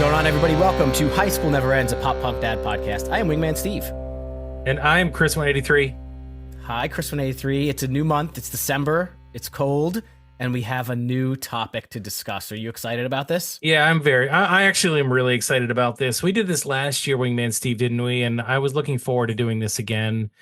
going on, everybody? Welcome to High School Never Ends, a pop punk dad podcast. I am Wingman Steve. And I am Chris 183. Hi, Chris 183. It's a new month. It's December. It's cold. And we have a new topic to discuss. Are you excited about this? Yeah, I actually am really excited about this. We did this last year, Wingman Steve, didn't we? And I was looking forward to doing this again.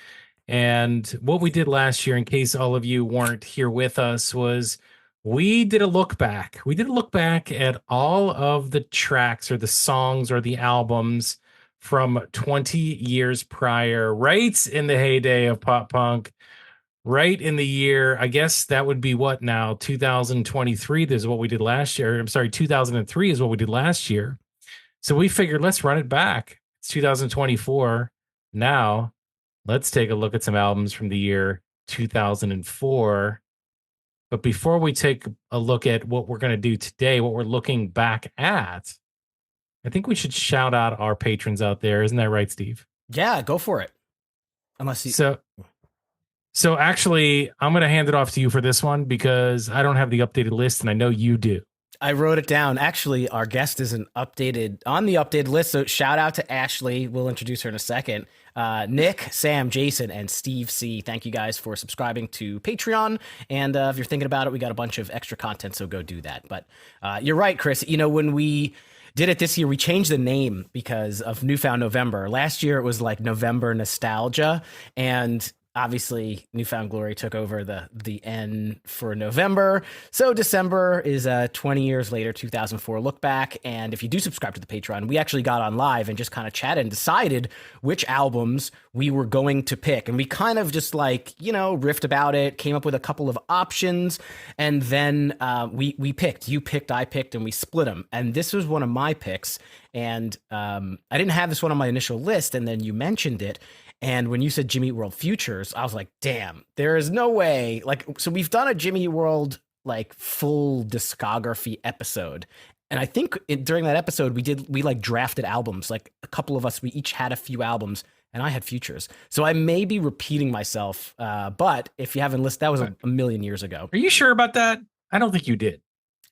And what we did last year, in case all of you weren't here with us, was we did a look back. We did a look back at all of the tracks or the songs or the albums from 20 years prior, right in the heyday of pop punk, right in the year, I guess that would be what now, 2023. This is what we did last year. I'm sorry, 2003 is what we did last year. So we figured, let's run it back. It's 2024. Now, let's take a look at some albums from the year 2004. But before we take a look at what we're going to do today, what we're looking back at, I think we should shout out our patrons out there. Isn't that right, Steve? Yeah, go for it. Unless you... So actually, I'm going to hand it off to you for this one because I don't have the updated list, and I know you do. I wrote it down. Actually, our guest isn't on the updated list, so shout out to Ashleigh. We'll introduce her in a second. Nick, Sam, Jason, and Steve C. Thank you guys for subscribing to Patreon. And if you're thinking about it, we got a bunch of extra content, so go do that. But you're right, Chris. You know, when we did it this year, we changed the name because of Newfound November. Last year, it was like November Nostalgia, and obviously, Newfound Glory took over the N for November. So December is 20 years later, 2004 look back. And if you do subscribe to the Patreon, we actually got on live and just kind of chatted and decided which albums we were going to pick. And we kind of just riffed about it, came up with a couple of options. And then we picked. You picked, I picked, and we split them. And this was one of my picks. And I didn't have this one on my initial list. And then you mentioned it. And when you said Jimmy Eat World Futures, I was like, damn, there is no way. So we've done a Jimmy Eat World full discography episode. And I think during that episode, we drafted albums. Like a couple of us, we each had a few albums, and I had Futures. So I may be repeating myself. But if you haven't listened, that was a million years ago. Are you sure about that? I don't think you did.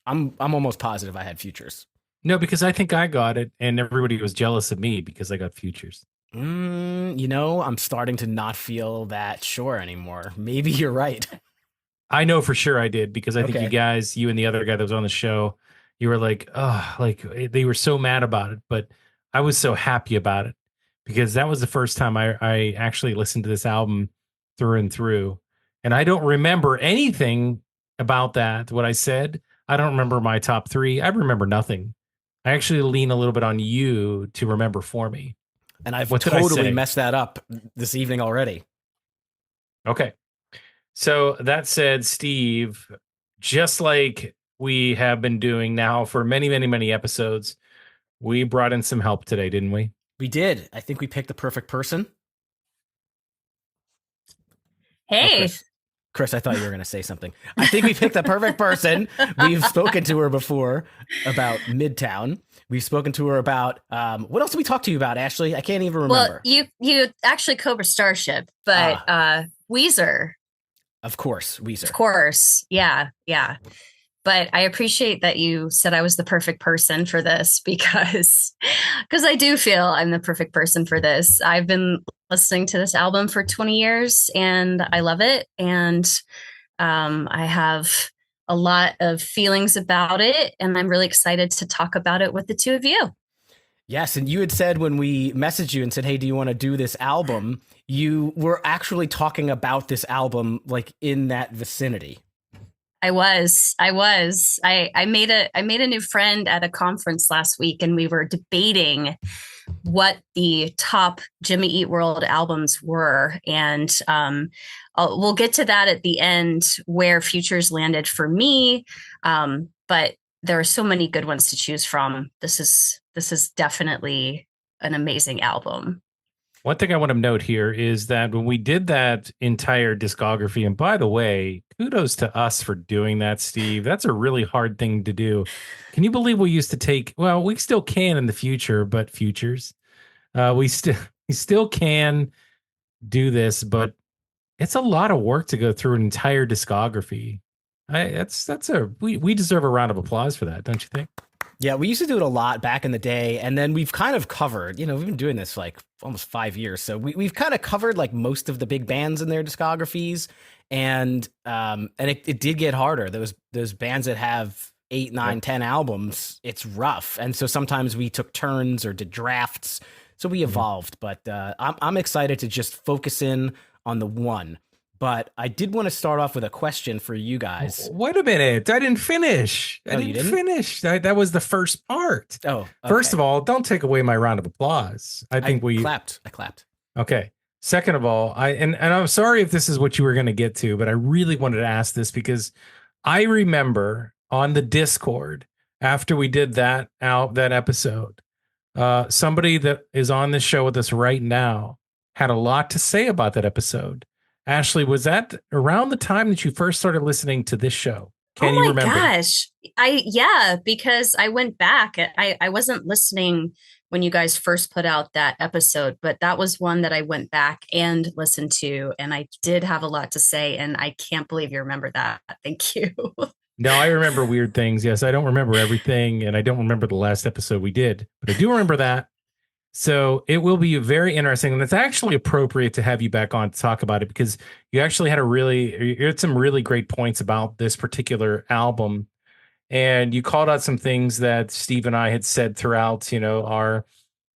I'm almost positive I had Futures. No, because I think I got it, and everybody was jealous of me because I got Futures. I'm starting to not feel that sure anymore. Maybe you're right. I know for sure I did because I think you and the other guy that was on the show, you were like, they were so mad about it, but I was so happy about it because that was the first time I actually listened to this album through and through. And I don't remember anything about that, what I said. I don't remember my top three. I remember nothing. I actually lean a little bit on you to remember for me. And I've totally messed that up this evening already. Okay. So that said, Steve, just like we have been doing now for many, many, many episodes, we brought in some help today, didn't we? We did. I think we picked the perfect person. Hey. Oh, Chris, I thought you were going to say something. I think we picked the perfect person. We've spoken to her before about Midtown. We've spoken to her about what else did we talk to you about, Ashleigh? I can't even remember. Well, you actually Cobra Starship, but Weezer. Of course, Weezer. Of course. Yeah. But I appreciate that you said I was the perfect person for this because I do feel I'm the perfect person for this. I've been listening to this album for 20 years and I love it. And I have a lot of feelings about it. And I'm really excited to talk about it with the two of you. Yes. And you had said when we messaged you and said, hey, do you want to do this album? You were actually talking about this album in that vicinity. I was. I made a new friend at a conference last week, and we were debating what the top Jimmy Eat World albums were, and we'll get to that at the end where Futures landed for me. But there are so many good ones to choose from. This is definitely an amazing album. One thing I want to note here is that when we did that entire discography, and by the way, kudos to us for doing that, Steve. That's a really hard thing to do. Can you believe we used to take, well, we still can in the future, but Futures, we still can do this, but it's a lot of work to go through an entire discography. We deserve a round of applause for that, don't you think? Yeah, we used to do it a lot back in the day, and then we've kind of covered, we've been doing this like almost 5 years. So we've kind of covered like most of the big bands in their discographies. And it did get harder. Those bands that have 8, 9, Yep. 10 albums, it's rough. And so sometimes we took turns or did drafts. So we Mhm. evolved, but I'm excited to just focus in on the one. But I did want to start off with a question for you guys. Wait a minute. I didn't finish. I Oh, you didn't didn't? finish. That was the first part. Oh, First of okay. all, don't take away my round of applause. I think I clapped. okay. Second of all, and I'm sorry if this is what you were going to get to, but I really wanted to ask this because I remember on the Discord after we did that episode, somebody that is on this show with us right now had a lot to say about that episode. Ashleigh, was that around the time that you first started listening to this show? Oh Can you my remember? gosh. Yeah, because I went back. I wasn't listening when you guys first put out that episode, but that was one that I went back and listened to, and I did have a lot to say, and I can't believe you remember that. Thank you. No, I remember weird things. Yes, I don't remember everything, and I don't remember the last episode we did, but I do remember that. So it will be very interesting, and it's actually appropriate to have you back on to talk about it because you actually you had some really great points about this particular album, and you called out some things that Steve and I had said throughout, our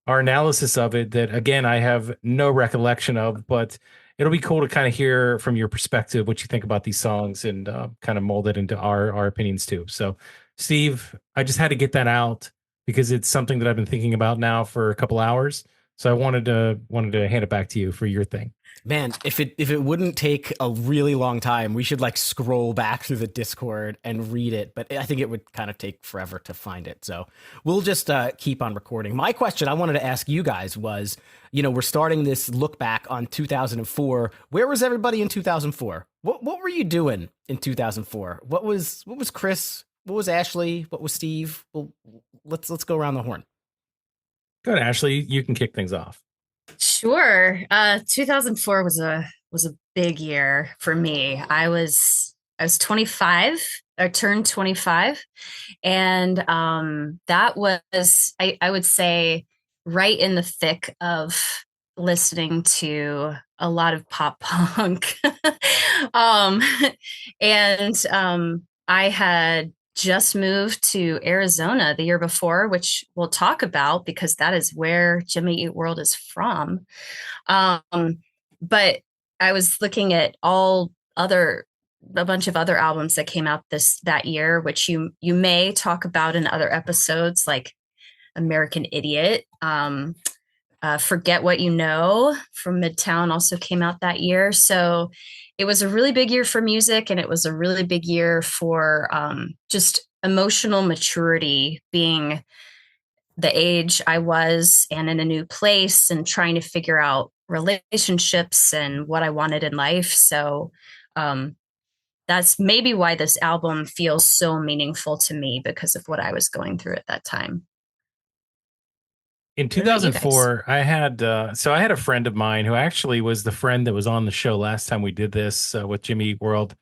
analysis of it. That again, I have no recollection of, but it'll be cool to kind of hear from your perspective what you think about these songs and kind of mold it into our opinions too. So, Steve, I just had to get that out because it's something that I've been thinking about now for a couple hours. So I wanted to hand it back to you for your thing. Man, if it wouldn't take a really long time, we should like scroll back through the Discord and read it. But I think it would kind of take forever to find it. So we'll just keep on recording. My question I wanted to ask you guys was, we're starting this look back on 2004. Where was everybody in 2004? What were you doing in 2004? What was Chris? What was Ashleigh? What was Steve? Well, let's go around the horn. Go ahead, Ashleigh. You can kick things off. Sure. 2004 was a big year for me. I was 25. I turned 25, and that was I would say right in the thick of listening to a lot of pop punk. um and I had just moved to Arizona the year before, which we'll talk about because that is where Jimmy Eat World is from. But I was looking at a bunch of other albums that came out that year, which you may talk about in other episodes, like American Idiot. Forget What You Know from Midtown also came out that year. So it was a really big year for music, and it was a really big year for just emotional maturity, being the age I was and in a new place and trying to figure out relationships and what I wanted in life. So um, that's maybe why this album feels so meaningful to me, because of what I was going through at that time. In What about you guys? 2004, I had a friend of mine who actually was the friend that was on the show last time we did this with Jimmy Eat World.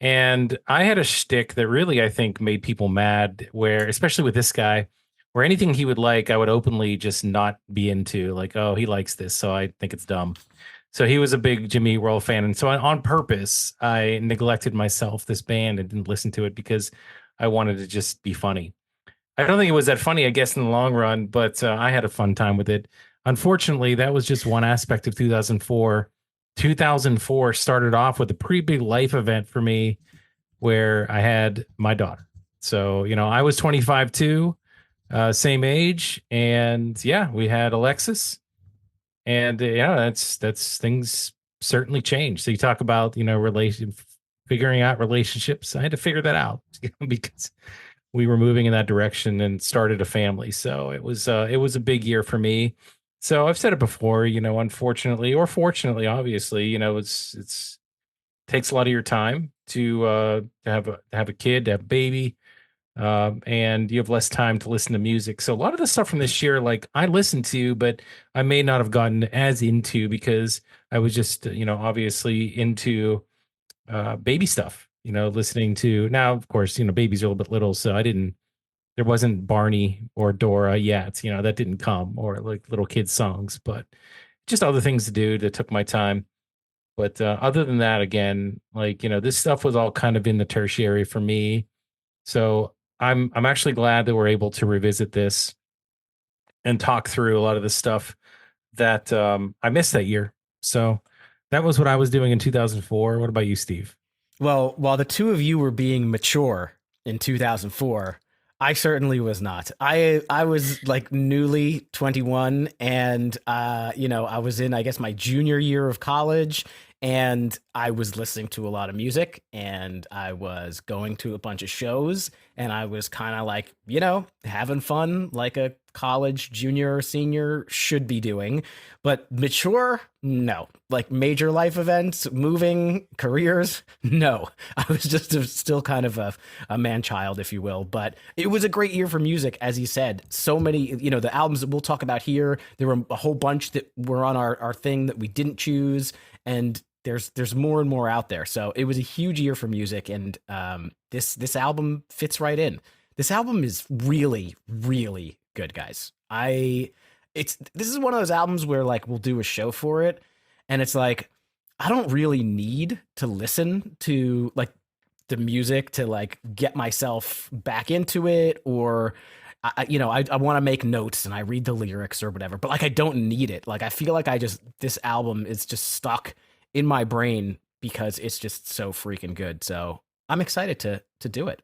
And I had a shtick that really, I think, made people mad, where, especially with this guy, where anything he would like, I would openly just not be into. Like, oh, he likes this, so I think it's dumb. So he was a big Jimmy Eat World fan. And so on purpose, I neglected myself, this band, and didn't listen to it because I wanted to just be funny. I don't think it was that funny, I guess, in the long run, but I had a fun time with it. Unfortunately, that was just one aspect of 2004. 2004 started off with a pretty big life event for me where I had my daughter. So, I was 25 too, same age. And yeah, we had Alexis. And yeah, that's things certainly changed. So you talk about, figuring out relationships. I had to figure that out because we were moving in that direction and started a family. So it was a big year for me. So I've said it before, unfortunately or fortunately, obviously, it's takes a lot of your time to have a kid, to have a baby, and you have less time to listen to music. So a lot of the stuff from this year, like I listened to, but I may not have gotten as into because I was just, obviously into baby stuff, listening to now, of course, babies are a little bit little, so I didn't there wasn't Barney or Dora yet, that didn't come, or like little kids songs, but just other things to do that took my time. But other than that, again, like, this stuff was all kind of in the tertiary for me. So I'm actually glad that we're able to revisit this and talk through a lot of the stuff that I missed that year. So that was what I was doing in 2004. What about you, Steve? Well, while the two of you were being mature in 2004, I certainly was not. I was like newly 21, and I was in, I guess, my junior year of college, and I was listening to a lot of music, and I was going to a bunch of shows, and I was kind of like, having fun like a college junior or senior should be doing. But mature, no. Like major life events, moving, careers, no. I was just still kind of a man child, if you will. But it was a great year for music, as you said. So many, the albums that we'll talk about here, there were a whole bunch that were on our thing that we didn't choose. And there's more and more out there. So it was a huge year for music. And this album fits right in. This album is really, really good, guys. This is one of those albums where like we'll do a show for it, and it's like I don't really need to listen to like the music to like get myself back into it, or I want to make notes and I read the lyrics or whatever, but like I don't need it. Like I feel like this album is just stuck in my brain because it's just so freaking good. So I'm excited to do it.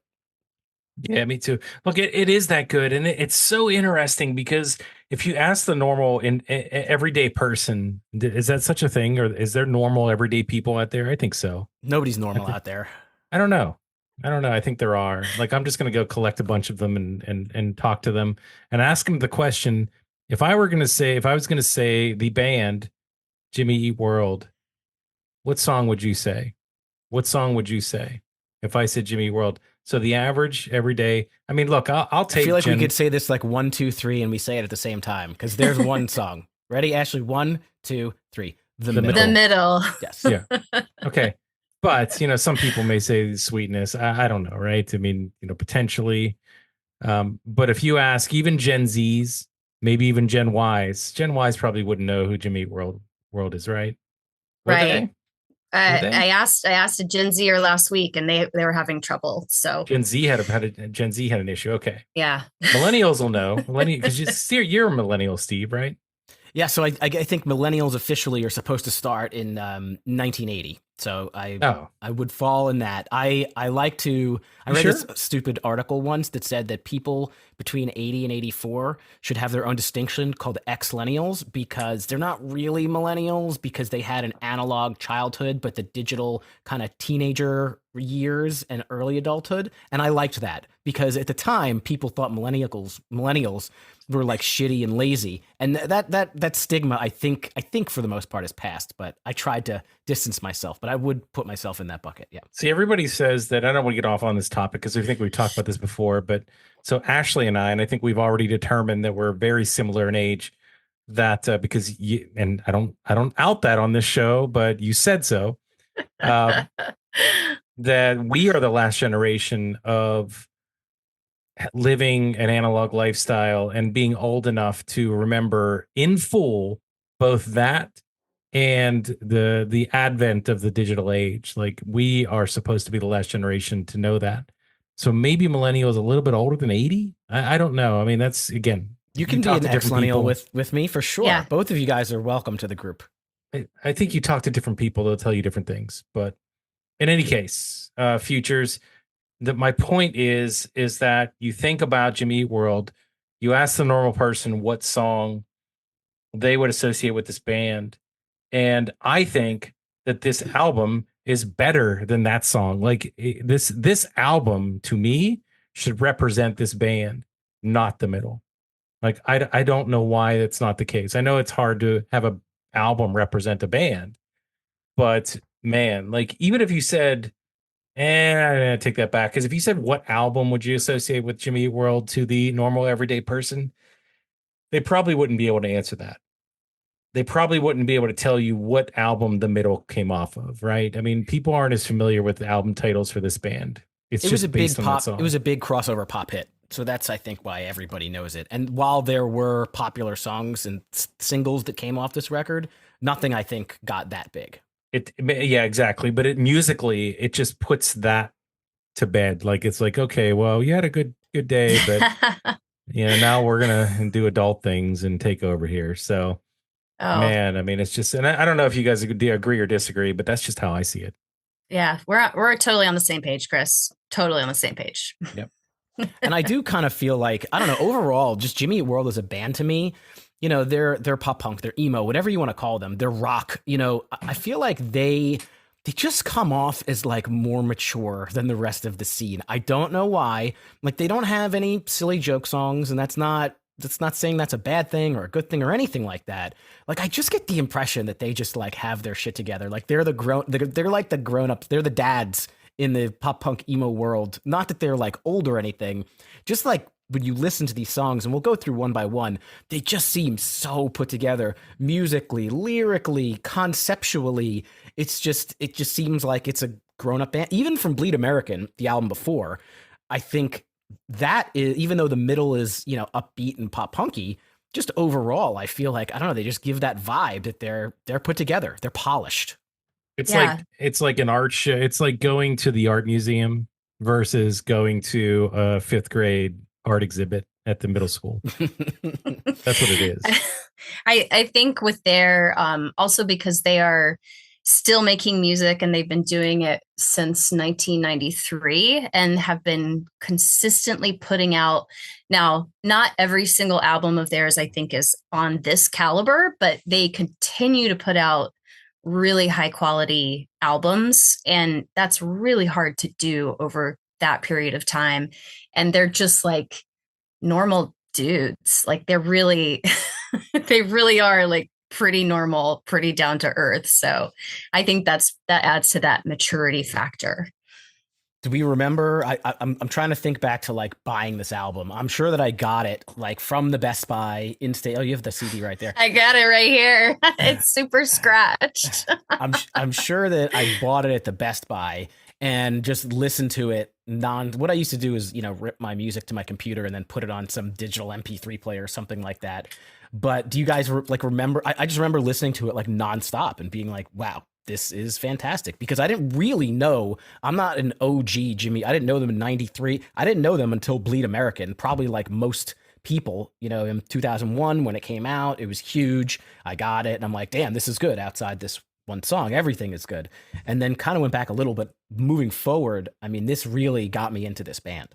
Yeah, me too. Look, it is that good, and it's so interesting because if you ask the normal and everyday person, is that such a thing, or is there normal everyday people out there? I think so. Nobody's normal out there. I don't know. I think there are. Like, I'm just going to go collect a bunch of them and talk to them and ask them the question: if I was going to say the band Jimmy Eat World, what song would you say? What song would you say if I said Jimmy Eat World? So the average every day. I mean, look, I'll take. I feel like we could say this like 1, 2, 3, and we say it at the same time because there's one song. Ready, Ashleigh? 1, 2, 3. The middle. The middle. Yes. Yeah. Okay. But some people may say sweetness. I don't know, right? I mean, potentially. But if you ask even Gen Zs, maybe even Gen Ys probably wouldn't know who Jimmy Eat World is, right? Would Right. they? I asked a Gen Zer last week, and they were having trouble. So Gen Z had an issue. Okay, yeah, millennials will know. Because you're a millennial, Steve, right? Yeah. So I think millennials officially are supposed to start in 1980. So I would fall in that. I read this stupid article once that said that people between 80 and 84 should have their own distinction called Xlennials because they're not really millennials because they had an analog childhood, but the digital kind of teenager years and early adulthood. And I liked that because at the time people thought millennials were like shitty and lazy. And that stigma, I think for the most part is past, but I tried to distance myself, but I would put myself in that bucket. Yeah. See, everybody says that. I don't want to get off on this topic because I think we've talked about this before, but so Ashleigh and I think we've already determined that we're very similar in age, that because you, and I don't out that on this show, but you said so, that we are the last generation of living an analog lifestyle and being old enough to remember in full both that and the advent of the digital age. Like, we are supposed to be the last generation to know that. So maybe millennials a little bit older than 80. I don't know. I mean, that's, again, you can be an Xlennial with me for sure. Yeah. Both of you guys are welcome to the group. I think you talk to different people, they'll tell you different things. But in any case, futures, my point is that you think about Jimmy Eat World, you ask the normal person what song they would associate with this band, and I think that this album is better than that song. Like, this album to me should represent this band, not the middle. Like, I don't know why that's not the case. I know it's hard to have a album represent a band, but man, like, even if you said, I take that back, because if you said what album would you associate with Jimmy Eat World to the normal everyday person, they probably wouldn't be able to answer that. They probably wouldn't be able to tell you what album the middle came off of, right? I mean, people aren't as familiar with the album titles for this band. It was a big pop. It was a big crossover pop hit. So that's, I think, why everybody knows it. And while there were popular songs and singles that came off this record, nothing, I think, got that big. Yeah, exactly. But musically, it just puts that to bed. Like, it's like, okay, well, you had a good day, but now we're gonna do adult things and take over here. So, man, I mean, it's just, and I don't know if you guys agree or disagree, but that's just how I see it. Yeah, we're totally on the same page, Chris. Totally on the same page. Yep. And I do kind of feel like, I don't know, overall, just Jimmy Eat World as a band to me, they're pop punk, they're emo, whatever you want to call them, they're rock. I feel like they just come off as like more mature than the rest of the scene. I don't know why. Like, they don't have any silly joke songs, and that's not saying that's a bad thing or a good thing or anything like that. Like, I just get the impression that they just like have their shit together. Like, they're like the grown ups, they're the dads in the pop punk emo world. Not that they're like old or anything, just like when you listen to these songs, and we'll go through one by one, they just seem so put together musically, lyrically, conceptually. It just seems like it's a grown up band. Even from Bleed American, the album before, I think that is, even though the middle is, upbeat and pop punky, just overall, I feel like, I don't know, they just give that vibe that they're put together. They're polished. It's like an art show. It's like going to the art museum versus going to a fifth grade art exhibit at the middle school. That's what it is. I think with their also because they are still making music, and they've been doing it since 1993 and have been consistently putting out. Now, not every single album of theirs, I think, is on this caliber, but they continue to put out really high quality albums, and that's really hard to do over that period of time. And they're just like normal dudes. Like, they're really they really are like pretty normal, pretty down to earth. So I think that adds to that maturity factor. Do we remember? I'm trying to think back to like buying this album. I'm sure that I got it like from the Best Buy in state. Oh, you have the CD right there. I got it right here. It's super scratched. I'm sure that I bought it at the Best Buy and just listened to it. What I used to do is, rip my music to my computer and then put it on some digital MP3 player or something like that. But do you guys remember? I just remember listening to it like nonstop and being like, wow, this is fantastic, because I didn't really know. I'm not an OG Jimmy. I didn't know them in 93. I didn't know them until Bleed American, probably like most people, in 2001 when it came out. It was huge. I got it. And I'm like, damn, this is good. Outside this one song, everything is good. And then kind of went back a little, but moving forward, I mean, this really got me into this band.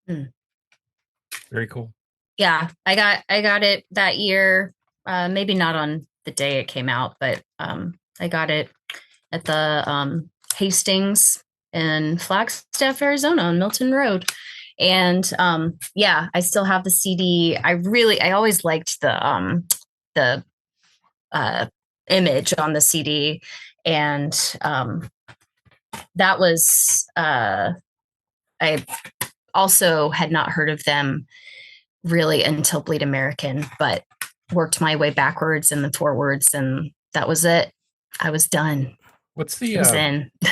Very cool. Yeah, I got it that year. Maybe not on the day it came out, but I got it at the Hastings in Flagstaff, Arizona on Milton Road. And I still have the CD. I always liked the image on the CD. And that was, I also had not heard of them really until Bleed American, but worked my way backwards and then forwards, and that was it. I was done. What's the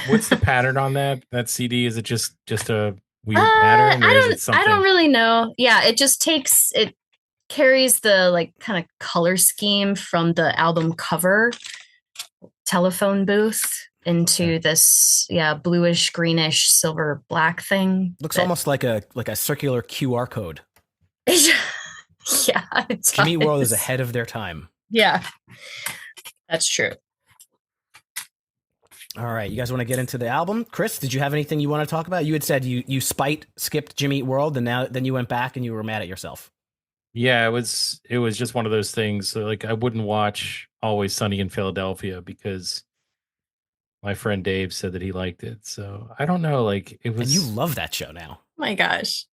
what's the pattern on that CD? Is it just a weird pattern, or is it something? I don't really know. Yeah, it carries the like kind of color scheme from the album cover, Telephone Booth, into this bluish, greenish, silver, black thing. Looks almost like a circular QR code. Yeah, Jimmy World is ahead of their time. Yeah, that's true. All right, you guys want to get into the album? Chris, did you have anything you want to talk about? You had said you skipped Jimmy Eat World, and then you went back and you were mad at yourself. Yeah, it was just one of those things. So, like, I wouldn't watch Always Sunny in Philadelphia because my friend Dave said that he liked it. So I don't know. Like, it was. And you love that show now. Oh my gosh.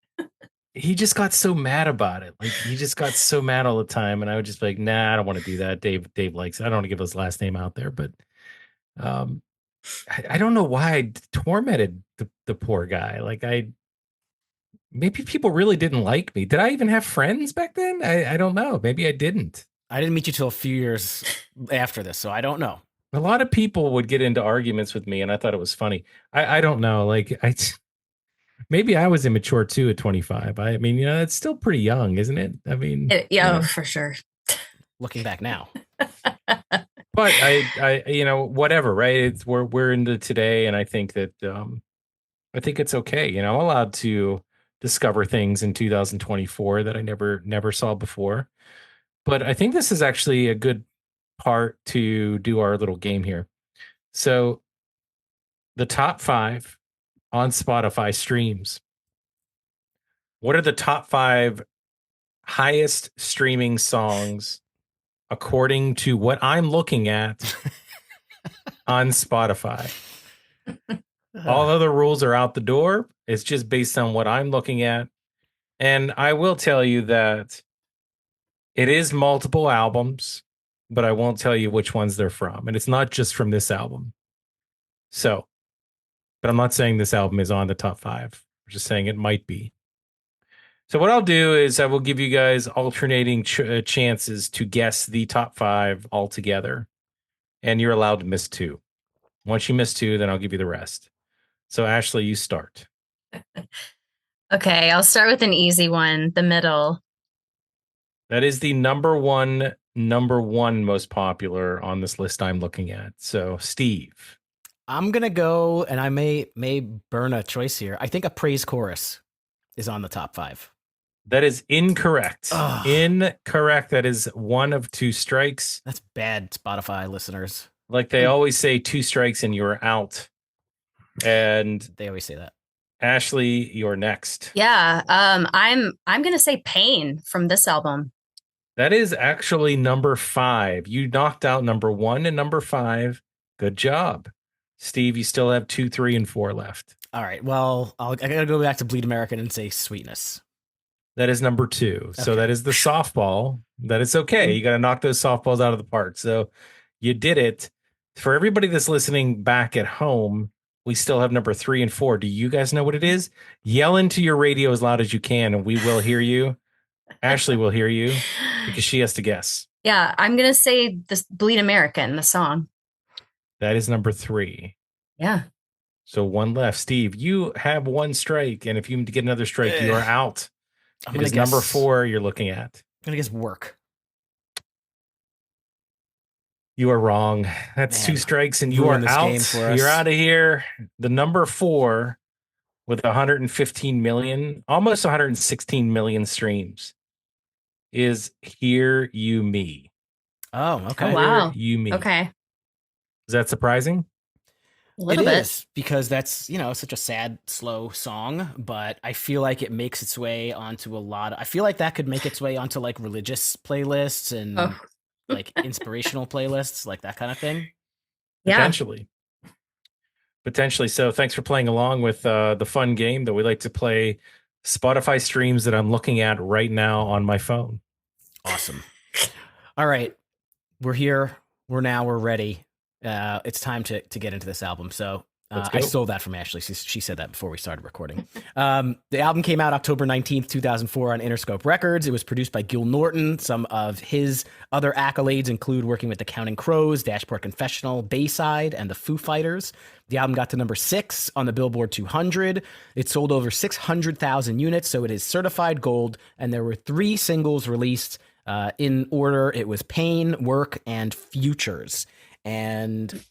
He just got so mad about it. Like, he just got so mad all the time, and I would just be like, nah, I don't want to do that. Dave likes it. I don't want to give his last name out there, but I don't know why I tormented the poor guy. Like, maybe people really didn't like me. Did I even have friends back then? I don't know. Maybe I didn't. I didn't meet you till a few years after this, so I don't know. A lot of people would get into arguments with me, and I thought it was funny. I don't know. Like, Maybe I was immature too at 25. I mean, it's still pretty young, isn't it? I mean, Yeah, for sure. Looking back now. but whatever, right? We're into today, and I think that I think it's okay. I'm allowed to discover things in 2024 that I never saw before. But I think this is actually a good part to do our little game here. So the top 5 on Spotify streams. What are the top 5 highest streaming songs according to what I'm looking at on Spotify? All other rules are out the door. It's just based on what I'm looking at. And I will tell you that it is multiple albums, but I won't tell you which ones they're from. And it's not just from this album. So, but I'm not saying this album is on the top 5. I'm just saying it might be. So what I'll do is I will give you guys alternating chances to guess the top 5 altogether. And you're allowed to miss 2. Once you miss 2, then I'll give you the rest. So Ashleigh, you start. Okay, I'll start with an easy one, the middle. That is the number one most popular on this list I'm looking at. So Steve. I'm gonna go, and I may burn a choice here. I think a praise chorus is on the top 5. That is incorrect. Ugh. Incorrect. That is 1 of 2 strikes. That's bad, Spotify listeners. Like they always say, 2 strikes and you're out. And they always say that. Ashleigh, you're next. Yeah, I'm gonna say Pain from this album. That is actually number 5. You knocked out number 1 and number 5. Good job. Steve, you still have 2, 3, and 4 left. All right. Well, I gotta go back to Bleed American and say Sweetness. That is number 2. So that is the softball. That is okay. You got to knock those softballs out of the park. So you did it. For everybody that's listening back at home, we still have number 3 and 4. Do you guys know what it is? Yell into your radio as loud as you can, and we will hear you. Ashleigh will hear you because she has to guess. Yeah, I'm gonna say this Bleed American, the song. That is number 3. Yeah. So 1 left. Steve, you have 1 strike, and if you get another strike, you are out. It is number 4 you're looking at. I'm gonna guess Work. You are wrong. That's 2 strikes, and you are out. You're out of here. The number 4 with 115 million, almost 116 million streams is Hear You Me. Oh, okay. Oh, wow. Hear You Me. Okay. Is that surprising? A little bit. Is, because that's, such a sad, slow song, but I feel like it makes its way onto I feel like that could make its way onto like religious playlists and like inspirational playlists, like that kind of thing. Yeah. Potentially. So thanks for playing along with the fun game that we like to play, Spotify streams that I'm looking at right now on my phone. Awesome. All right. We're here. We're ready. It's time to get into this album. So I stole that from Ashleigh. She said that before we started recording. The album came out October 19th, 2004 on Interscope Records. It was produced by Gil Norton. Some of his other accolades include working with the Counting Crows, Dashboard Confessional, Bayside, and the Foo Fighters. The album got to number 6 on the Billboard 200. It sold over 600,000 units, so it is certified gold, and there were 3 singles released in order. It was Pain, Work, and Futures. And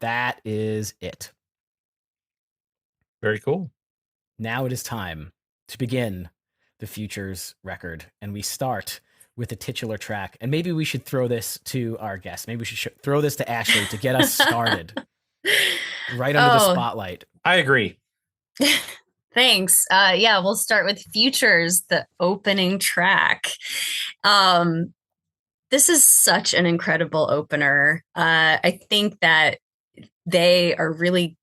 that is it. Very cool. Now it is time to begin the Futures record. And we start with the titular track. And maybe we should throw this to our guest. Maybe we should throw this to Ashleigh to get us started. Right under the spotlight. I agree. Thanks. Yeah, we'll start with Futures, the opening track. This is such an incredible opener. I think that they're really,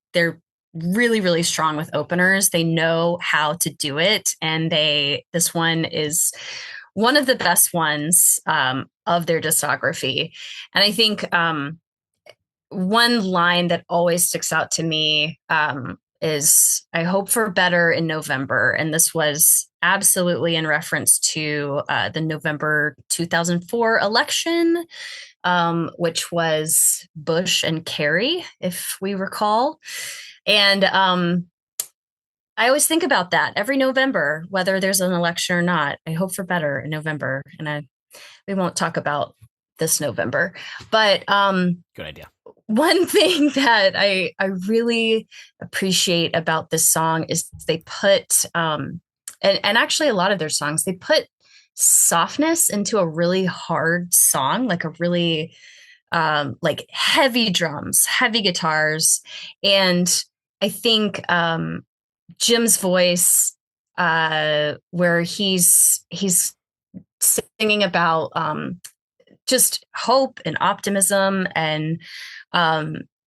really strong with openers. They know how to do it. And this one is one of the best ones of their discography. And I think one line that always sticks out to me is I hope for better in November. And this was absolutely in reference to the November 2004 election, which was Bush and Kerry, if we recall. And I always think about that every November, whether there's an election or not. I hope for better in November, and we won't talk about this November. But Good idea. one thing that I really appreciate about this song is they put and actually a lot of their songs, they put softness into a really hard song, like a really like heavy drums, heavy guitars. And I think Jim's voice, where he's singing about just hope and optimism and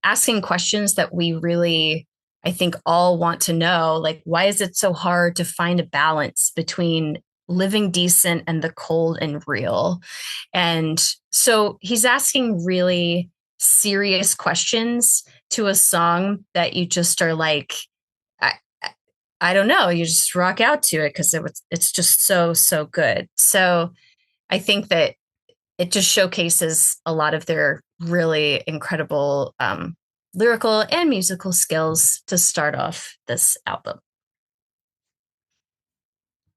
asking questions that we really, I think, all want to know. Like, why is it so hard to find a balance between living decent and the cold and real? And so he's asking really serious questions to a song that you just are like, I, I don't know, you just rock out to it because it's just so good. So I think that it just showcases a lot of their really incredible lyrical and musical skills to start off this album.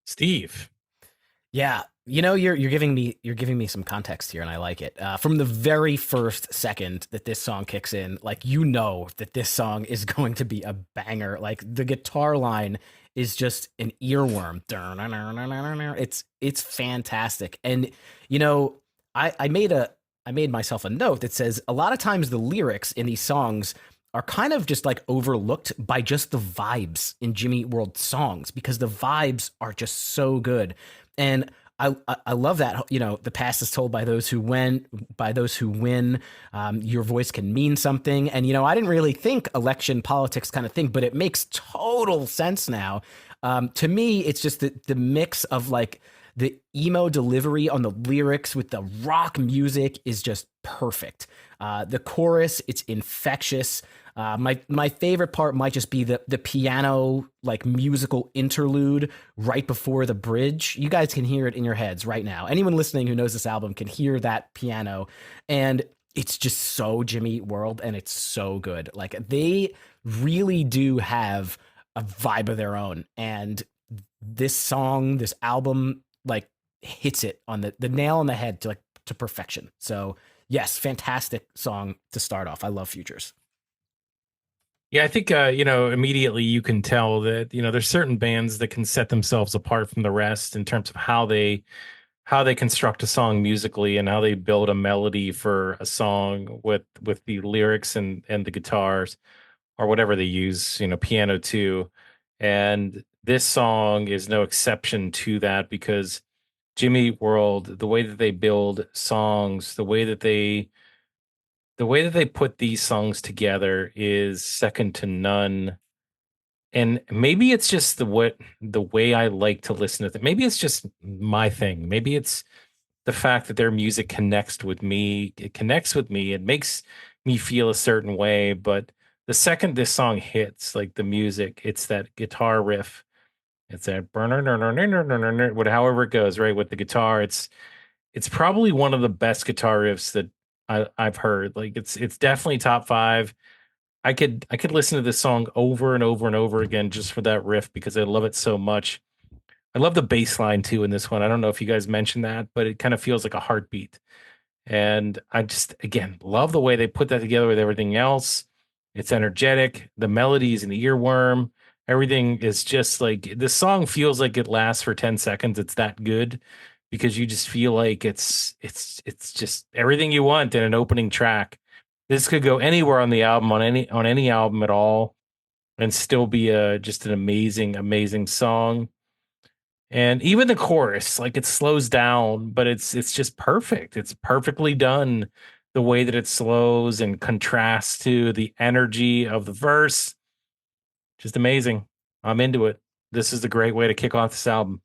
Steve. Yeah, you know, you're giving me some context here, and I like it. From the very first second that this song kicks in, like, you know that this song is going to be a banger. Like, the guitar line is just an earworm. It's fantastic, and you know, I made myself a note that says a lot of times the lyrics in these songs are kind of just like overlooked by just the vibes in Jimmy Eat World songs, because the vibes are just so good. And I love that, you know, the past is told by those who win. Your voice can mean something. And, you know, I didn't really think election politics kind of thing, but it makes total sense now. To me, it's just the mix of like the emo delivery on the lyrics with the rock music is just perfect. The chorus, it's infectious. My favorite part might just be the piano, like, musical interlude right before the bridge. You guys can hear it in your heads right now. Anyone listening who knows this album can hear that piano, and it's just so Jimmy Eat World, and it's so good. Like, they really do have a vibe of their own, and this song, this album, like, hits it on the nail on the head to perfection. So yes, fantastic song to start off. I love Futures. Yeah, I think you know, immediately you can tell that, you know, there's certain bands that can set themselves apart from the rest in terms of how they construct a song musically and how they build a melody for a song with the lyrics and the guitars or whatever they use, you know, piano too. And this song is no exception to that, because Jimmy Eat World, the way that they build songs, the way that they put these songs together is second to none. And maybe it's just the way I like to listen to them. Maybe it's just my thing. Maybe it's the fact that their music connects with me. It connects with me. It makes me feel a certain way. But the second this song hits, like, the music, it's that guitar riff. It's that burner, however it goes, right? With the guitar, it's probably one of the best guitar riffs that I've heard. Like, it's definitely top five. I could listen to this song over and over and over again just for that riff, because I love it so much. I love the bass line too in this one. I don't know if you guys mentioned that, but it kind of feels like a heartbeat. And I just, again, love the way they put that together with everything else. It's energetic. The melody is an earworm. Everything is just like, this song feels like it lasts for 10 seconds. It's that good, because you just feel like it's just everything you want in an opening track. This could go anywhere on the album, on any album at all, and still be a just an amazing song. And even the chorus, like, it slows down, but it's just perfect. It's perfectly done, the way that it slows and contrasts to the energy of the verse. Just amazing. I'm into it. This is the great way to kick off this album.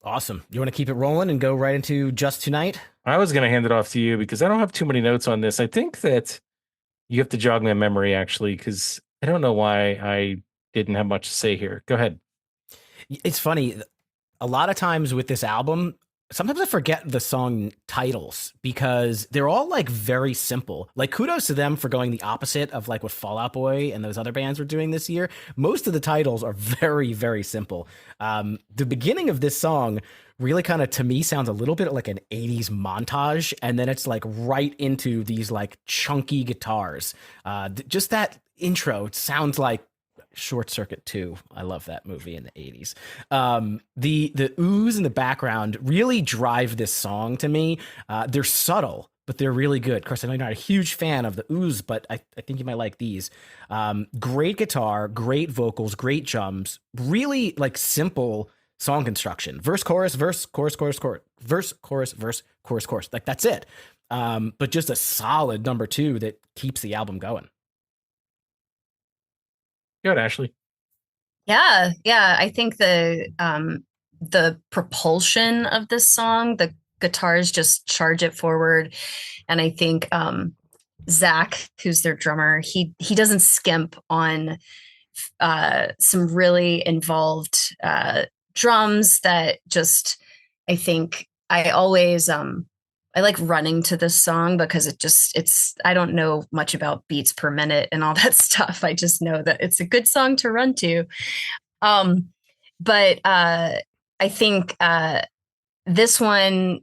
Awesome. You want to keep it rolling and go right into Just Tonight? I was going to hand it off to you because I don't have too many notes on this. I think that you have to jog my memory, actually, because I don't know why I didn't have much to say here. Go ahead. It's funny. A lot of times with this album, sometimes I forget the song titles because they're all like very simple. Like kudos to them for going the opposite of like what Fall Out Boy and those other bands were doing this year. Most of the titles are very, very simple. The beginning of this song really kind of to me sounds a little bit like an 80s montage, and then it's like right into these like chunky guitars. Just that intro, it sounds like Short Circuit 2. I love that movie in the 80s. The oohs in the background really drive this song to me. They're subtle, but they're really good. Of course, I know you're not a huge fan of the oohs, but I think you might like these. Great guitar, great vocals, great drums, really like simple song construction. Verse, chorus, verse, chorus, chorus, chorus, verse, chorus, verse, chorus, chorus. Like that's it. But just a solid number 2 that keeps the album going. Good, Ashleigh. Yeah, I think the propulsion of this song, the guitars just charge it forward, and I think Zach, who's their drummer, he doesn't skimp on some really involved drums that just, I think I always I like running to this song because I don't know much about beats per minute and all that stuff. I just know that it's a good song to run to. But I think this one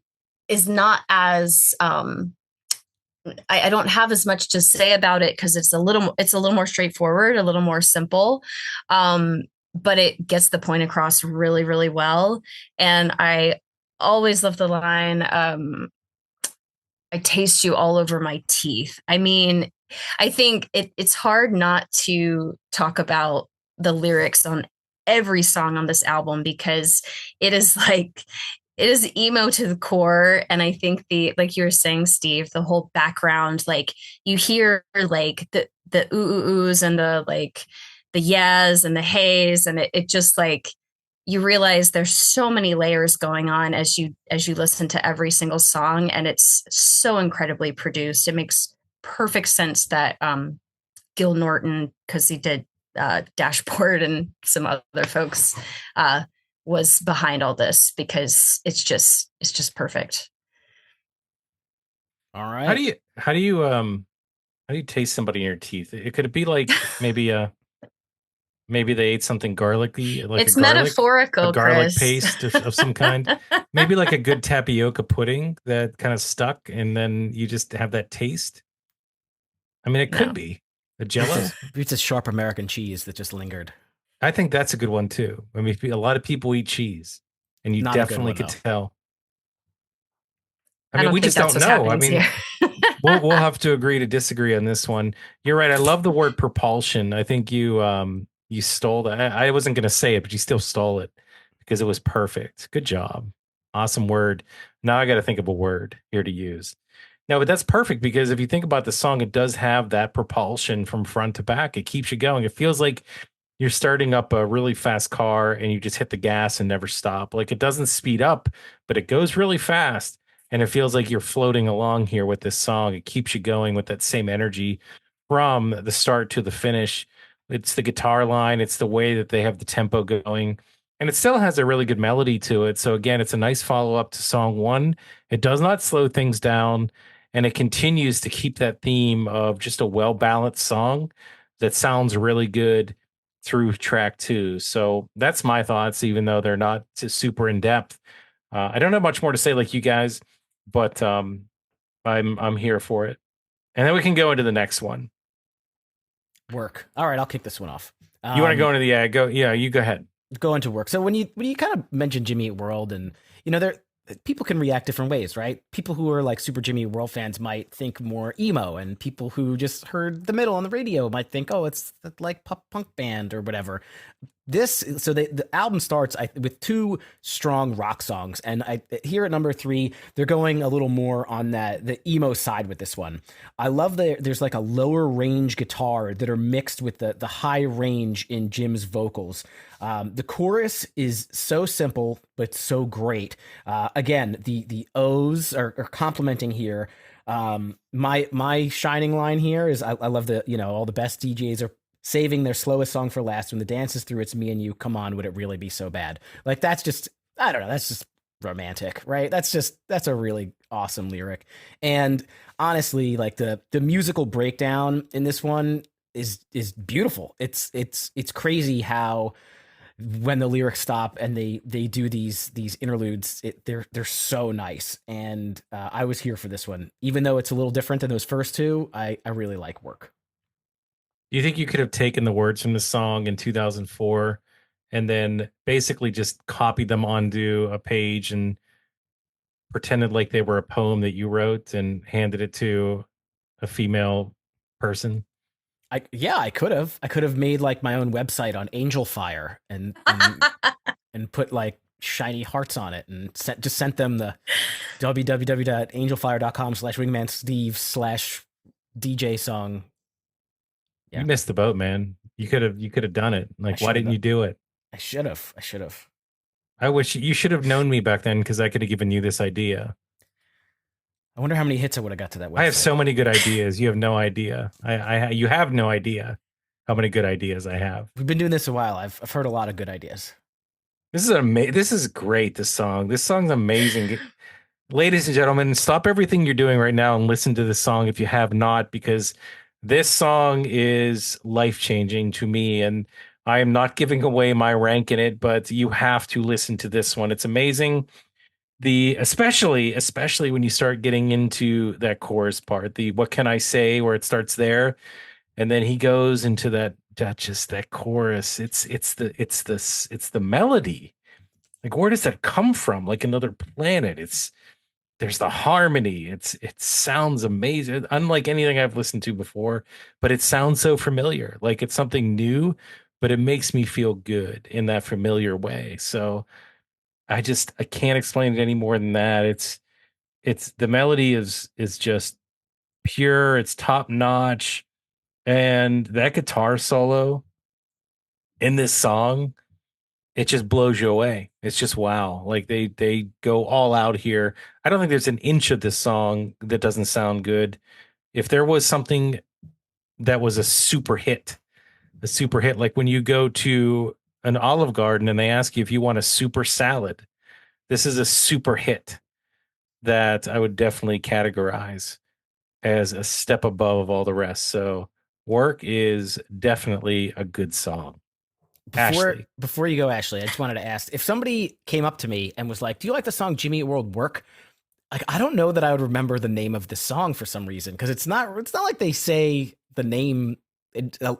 is not as I don't have as much to say about it because it's a little more straightforward, a little more simple. But it gets the point across really, really well. And I always love the line, I taste you all over my teeth. I mean, I think it's hard not to talk about the lyrics on every song on this album because it is emo to the core. And I think like you were saying, Steve, the whole background, like you hear like the oohs and the like the yes and the heys, and it just like you realize there's so many layers going on as you listen to every single song, and it's so incredibly produced. It makes perfect sense that Gil Norton, because he did Dashboard and some other folks, was behind all this because it's just perfect. All right. How do you taste somebody in your teeth? Could it be like maybe they ate something garlicky, like it's metaphorical, a garlic Chris. paste of some kind. Maybe like a good tapioca pudding that kind of stuck, and then you just have that taste. I mean, it could be a Jello. It's a sharp American cheese that just lingered. I think that's a good one too. I mean, a lot of people eat cheese, and you Not a good definitely one, could though. tell. I mean, we think just that's don't what's know. I happening mean, here. we'll have to agree to disagree on this one. You're right. I love the word propulsion. I think you stole that. I wasn't going to say it, but you still stole it because it was perfect. Good job. Awesome word. Now I got to think of a word here to use. No, but that's perfect because if you think about the song, it does have that propulsion from front to back. It keeps you going. It feels like you're starting up a really fast car and you just hit the gas and never stop. Like it doesn't speed up, but it goes really fast. And it feels like you're floating along here with this song. It keeps you going with that same energy from the start to the finish. It's the guitar line. It's the way that they have the tempo going. And it still has a really good melody to it. So again, it's a nice follow-up to song 1. It does not slow things down. And it continues to keep that theme of just a well-balanced song that sounds really good through track 2. So that's my thoughts, even though they're not super in-depth. I don't have much more to say like you guys, but I'm here for it. And then we can go into the next one. Work. All right, I'll kick this one off. You want to go into the you go ahead. Go into work. So when you kind of mention Jimmy Eat World, and there people can react different ways, right? People who are like super Jimmy Eat World fans might think more emo, and people who just heard the middle on the radio might think, oh, it's like pop punk band or whatever. The album starts with 2 strong rock songs, and here at number 3, they're going a little more on the emo side with this one. I love there's like a lower range guitar that are mixed with the high range in Jim's vocals. The chorus is so simple but so great. Again, the O's are complementing here. My shining line here is I love all the best DJs are saving their slowest song for last. When the dance is through, it's me and you. Come on, would it really be so bad? Like that's just, I don't know. That's just romantic, right? That's a really awesome lyric. And honestly, like the musical breakdown in this one is beautiful. It's crazy how when the lyrics stop and they do these interludes, they're so nice. And I was here for this one, even though it's a little different than those first two. I really like Work. Do you think you could have taken the words from the song in 2004 and then basically just copied them onto a page and pretended like they were a poem that you wrote and handed it to a female person? I could have made like my own website on Angel Fire and put like shiny hearts on it and just sent them the www.angelfire.com/wingmansteve/DJ song. Yeah. You missed the boat, man. You could have done it. Like, why didn't you do it? I should have. I wish you should have known me back then because I could have given you this idea. I wonder how many hits I would have got to that website. I have so many good ideas. You have no idea. You have no idea how many good ideas I have. We've been doing this a while. I've heard a lot of good ideas. This is great. This song's amazing. Ladies and gentlemen, stop everything you're doing right now and listen to this song if you have not, because this song is life-changing to me, and I am not giving away my rank in it, but you have to listen to this one. It's amazing. Especially when you start getting into that chorus part, the what can I say, where it starts there, and then he goes into that chorus. It's the melody. Like, where does that come from? Like another planet. There's the harmony. It sounds amazing, unlike anything I've listened to before, but it sounds so familiar. Like it's something new, but it makes me feel good in that familiar way. So I can't explain it any more than that. It's the melody is just pure, it's top notch, and that guitar solo in this song, it just blows you away. It's just wow. Like they go all out here. I don't think there's an inch of this song that doesn't sound good. If there was something that was a super hit, like when you go to an Olive Garden and they ask you if you want a super salad, this is a super hit that I would definitely categorize as a step above all the rest. So Work is definitely a good song. Before you go, Ashleigh, I just wanted to ask if somebody came up to me and was like, "Do you like the song Jimmy Eat World Work?" Like, I don't know that I would remember the name of the song for some reason, because it's not like they say the name.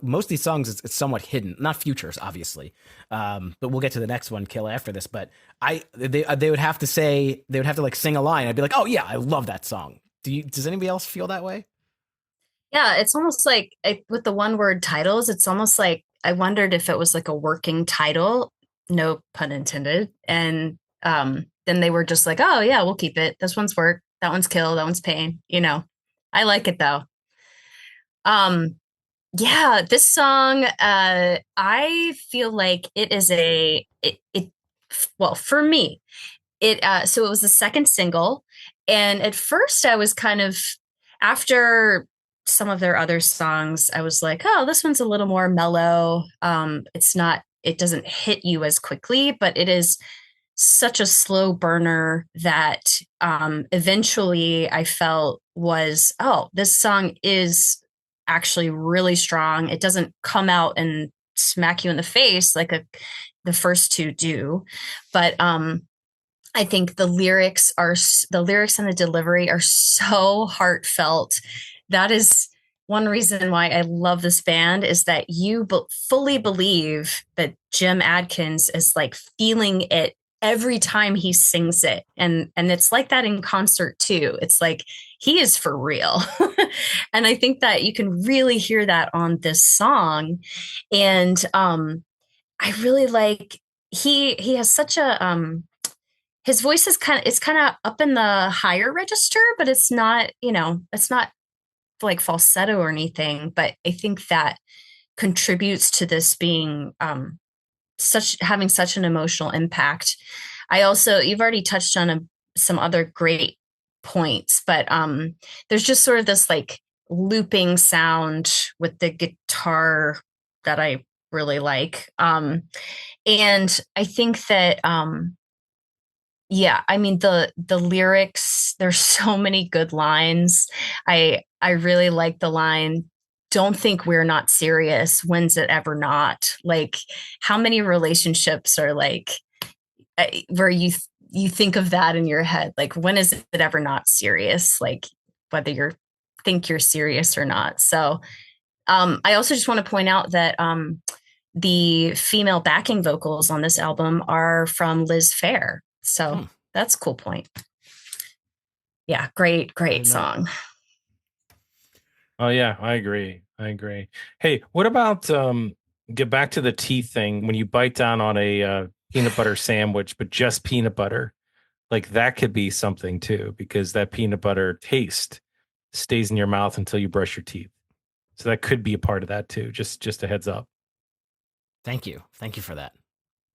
Most of these songs, it's somewhat hidden. Not Futures, obviously, but we'll get to the next one, Kill, after this. But they would have to like sing a line. I'd be like, "Oh yeah, I love that song." Does anybody else feel that way? Yeah, it's almost like with the one word titles, it's almost like I wondered if it was like a working title, no pun intended. And then they were just like, oh, yeah, we'll keep it. This one's Work. That one's Kill. That one's Pain. I like it, though. Yeah, this song, I feel like it is well, for me, so it was the second single. And at first I was kind of, after some of their other songs, I was like, oh, this one's a little more mellow. It doesn't hit you as quickly, but it is such a slow burner that eventually I felt was, oh, this song is actually really strong. It doesn't come out and smack you in the face like the first two do, but I think the lyrics and the delivery are so heartfelt. That is one reason why I love this band, is that you fully believe that Jim Adkins is like feeling it every time he sings it. And it's like that in concert too. It's like he is for real. And I think that you can really hear that on this song. And I really like, he has such a his voice is kind of up in the higher register, but it's not like falsetto or anything. But I think that contributes to this being having such an emotional impact. You've already touched on some other great points, but there's just sort of this like looping sound with the guitar that I really like. And I think that yeah, I mean the lyrics, there's so many good lines. I really like the line, "Don't think we're not serious. When's it ever not?" Like, how many relationships are like where you think of that in your head? Like, when is it ever not serious? Like, whether you're think you're serious or not. So I also just want to point out that the female backing vocals on this album are from Liz Phair. So that's a cool point. Yeah, great song. Oh yeah, I agree. I agree. Hey, what about get back to the teeth thing when you bite down on a peanut butter sandwich, but just peanut butter? Like that could be something too, because that peanut butter taste stays in your mouth until you brush your teeth. So that could be a part of that too. Just a heads up. Thank you for that.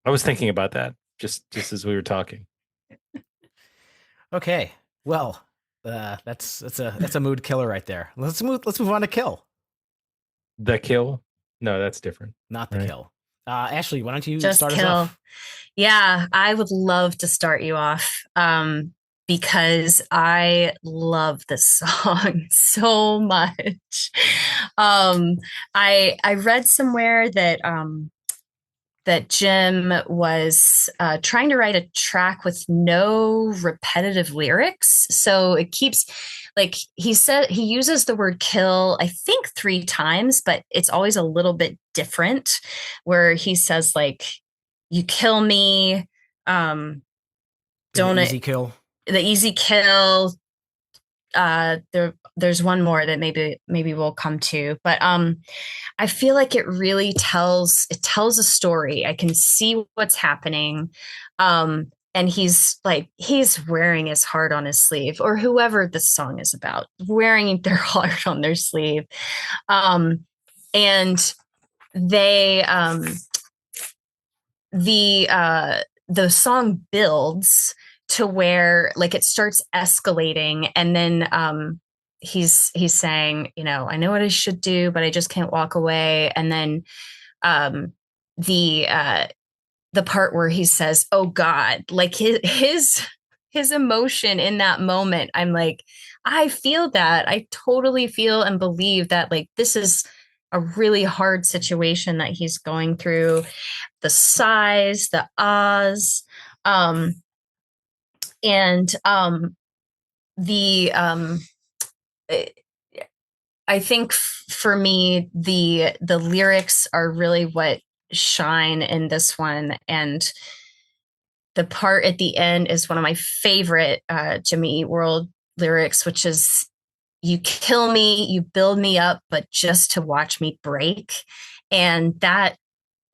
I was thinking about that just as we were talking. Okay, well, that's a mood killer right there. Let's move on to kill. The kill? No, that's different. Not the kill. Ashleigh, why don't you Just start kill. us off? Yeah, I would love to start you off because I love this song so much. I read somewhere that that Jim was trying to write a track with no repetitive lyrics. So it keeps, like he said, he uses the word kill, I think 3 times, but it's always a little bit different, where he says, like, you kill me, don't the easy kill. The easy kill. There's one more that maybe we'll come to, but I feel like it really tells a story. I can see what's happening. And he's wearing his heart on his sleeve, or whoever this song is about, wearing their heart on their sleeve. And they the song builds to where, like, it starts escalating, and then he's saying, you know, I know what I should do, but I just can't walk away. And then um the the part where he says, oh God, like his emotion in that moment, I'm like, I feel that. I totally feel and believe that, like, this is a really hard situation that he's going through. The sighs, the ahs, and the I think for me, the lyrics are really what shine in this one. And the part at the end is one of my favorite Jimmy Eat World lyrics, which is, you kill me, you build me up, but just to watch me break. And that